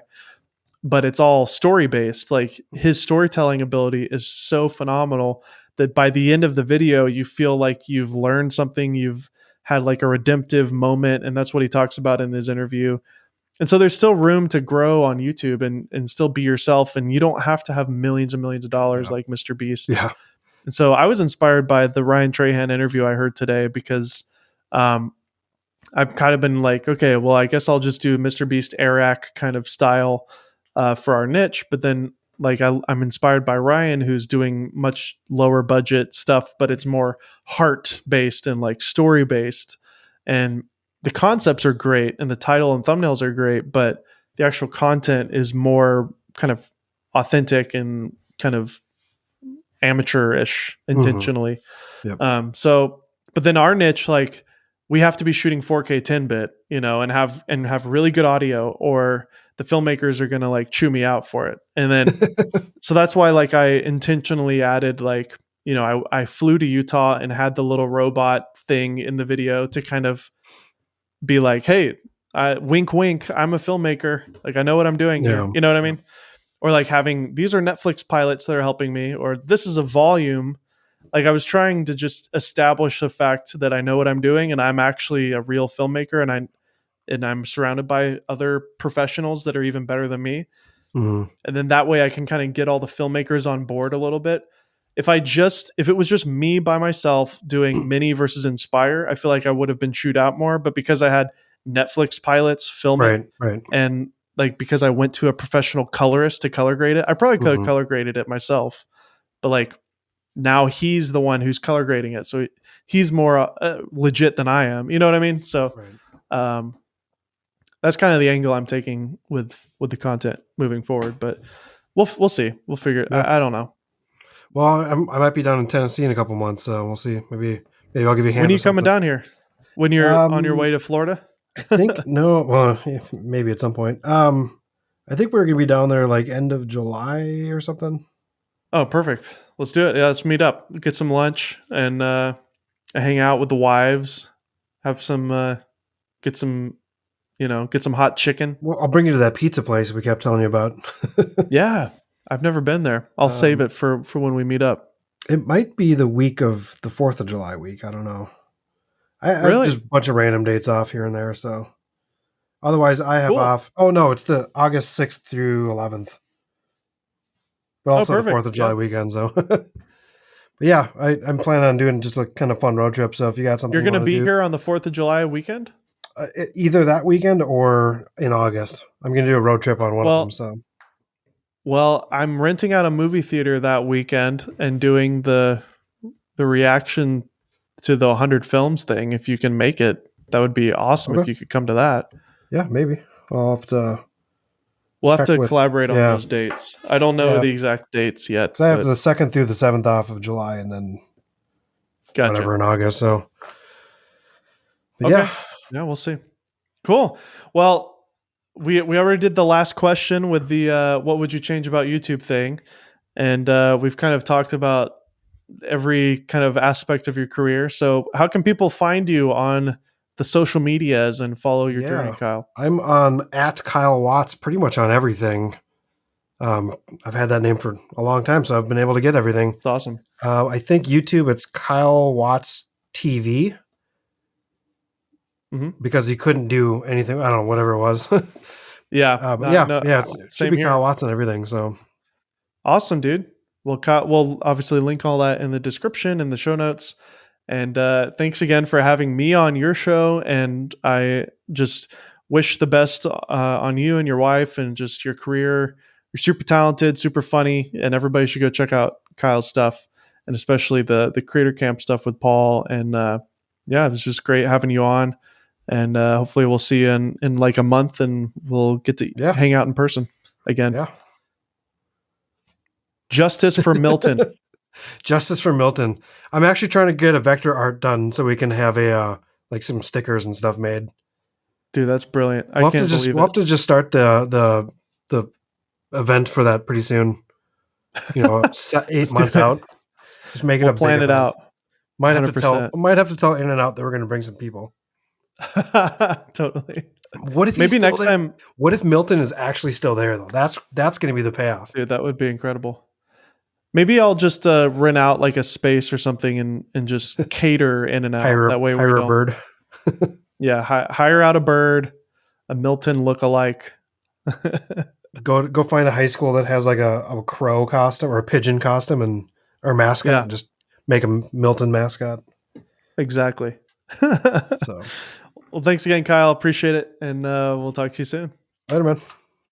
but it's all story based. Like, his storytelling ability is so phenomenal that by the end of the video, you feel like you've learned something, you've had like a redemptive moment. And that's what he talks about in his interview. And so there's still room to grow on YouTube, and still be yourself. And you don't have to have millions and millions of dollars Yeah. like Mr. Beast. Yeah. And so I was inspired by the Ryan Trahan interview I heard today, because um, I've kind of been like, okay, well, I guess I'll just do Mr. Beast Eric kind of style for our niche. But then, like, I'm inspired by Ryan, who's doing much lower budget stuff, but it's more heart based and like story based. And the concepts are great, and the title and thumbnails are great, but the actual content is more kind of authentic and kind of amateurish Hmm. intentionally. Yep. So, but then our niche, like, we have to be shooting 4K 10-bit, and have really good audio, or the filmmakers are going to like chew me out for it. And then, so that's why, like, I intentionally added, like, I flew to Utah and had the little robot thing in the video to kind of be like, hey, wink, wink, I'm a filmmaker. Like, I know what I'm doing here. Yeah. You know what I mean? Or like having, these are Netflix pilots that are helping me, or this is a volume. Like, I was trying to just establish the fact that I know what I'm doing, and I'm actually a real filmmaker, and I'm surrounded by other professionals that are even better than me. Hmm. And then that way I can kind of get all the filmmakers on board a little bit. If it was just me by myself doing Mini versus Inspire, I feel like I would have been chewed out more. But because I had Netflix pilots film it, Right. Right. and like, because I went to a professional colorist to color grade it, I probably could have Hmm. color graded it myself. But like, now he's the one who's color grading it, so he's more legit than I am. You know what I mean? So Right. um, that's kind of the angle I'm taking with the content moving forward. But we'll see. We'll figure it. Yeah. I don't know. Well, I might be down in Tennessee in a couple months, so we'll see. Maybe I'll give you a When hand are with you coming something. down here? When you're on your way to Florida? I think no. Well, maybe at some point. I think we're gonna be down there like end of July or something. Oh, perfect. Let's do it. Yeah, let's meet up, get some lunch, and hang out with the wives. Have some, get some, get some hot chicken. Well, I'll bring you to that pizza place we kept telling you about. Yeah, I've never been there. I'll save it for when we meet up. It might be the week of the 4th of July week. I don't know. I have Really just a bunch of random dates off here and there. So otherwise, I have cool. off. Oh no, it's the August 6th through 11th, but Oh, also the 4th perfect. of July Yeah, weekend. So, but yeah, I'm planning on doing just a kind of fun road trip. So if you got something you're you gonna want to be do, here on the 4th of July weekend. either that weekend or in August, I'm going to do a road trip on one of them. Well, So I'm renting out a movie theater that weekend and doing the reaction to the 100 films thing. If you can make it, that would be awesome. If okay, you could come to that, yeah, maybe I'll have to we'll have check to with collaborate on yeah, those dates. I don't know yeah. the exact dates yet, So I have but the 2nd through the 7th off of July, and then gotcha. whatever in August. So, but yeah, Okay, yeah, we'll see. Cool. Well, we already did the last question with the what would you change about YouTube thing, and we've kind of talked about every kind of aspect of your career. So how can people find you on the social medias and follow your journey, Yeah, Kyle? I'm on at Kyle Watts pretty much on everything. I've had that name for a long time, so I've been able to get everything. It's awesome. I think YouTube, it's Kyle Watts TV, because he couldn't do anything. I don't know, whatever it was. Yeah. But yeah, it should Same be here. Kyle Watts and everything. So awesome, dude. Well, Kyle, we'll obviously link all that in the description and the show notes. And thanks again for having me on your show. And I just wish the best on you and your wife and just your career. You're super talented, super funny, and everybody should go check out Kyle's stuff, and especially the Creator Camp stuff with Paul. And yeah, it was just great having you on. And hopefully we'll see you in like a month, and we'll get to hang out in person again. Yeah. Justice for Milton. Justice for Milton. I'm actually trying to get a vector art done so we can have a like some stickers and stuff made. Dude, that's brilliant. We'll have to just start the event for that pretty soon. 8 months out. Just make it a plan it out. Might have to tell In and Out that we're going to bring some people. Totally. What if maybe next time? What if Milton is actually still there though? That's going to be the payoff. Dude, that would be incredible. Maybe I'll just rent out like a space or something and just cater In and Out. That way, hire a bird. Yeah, hire out a bird, a Milton look-alike. Go find a high school that has like a crow costume or a pigeon costume or mascot. And just make a Milton mascot. Exactly. So, well, thanks again, Kyle. Appreciate it, and we'll talk to you soon. Later, man.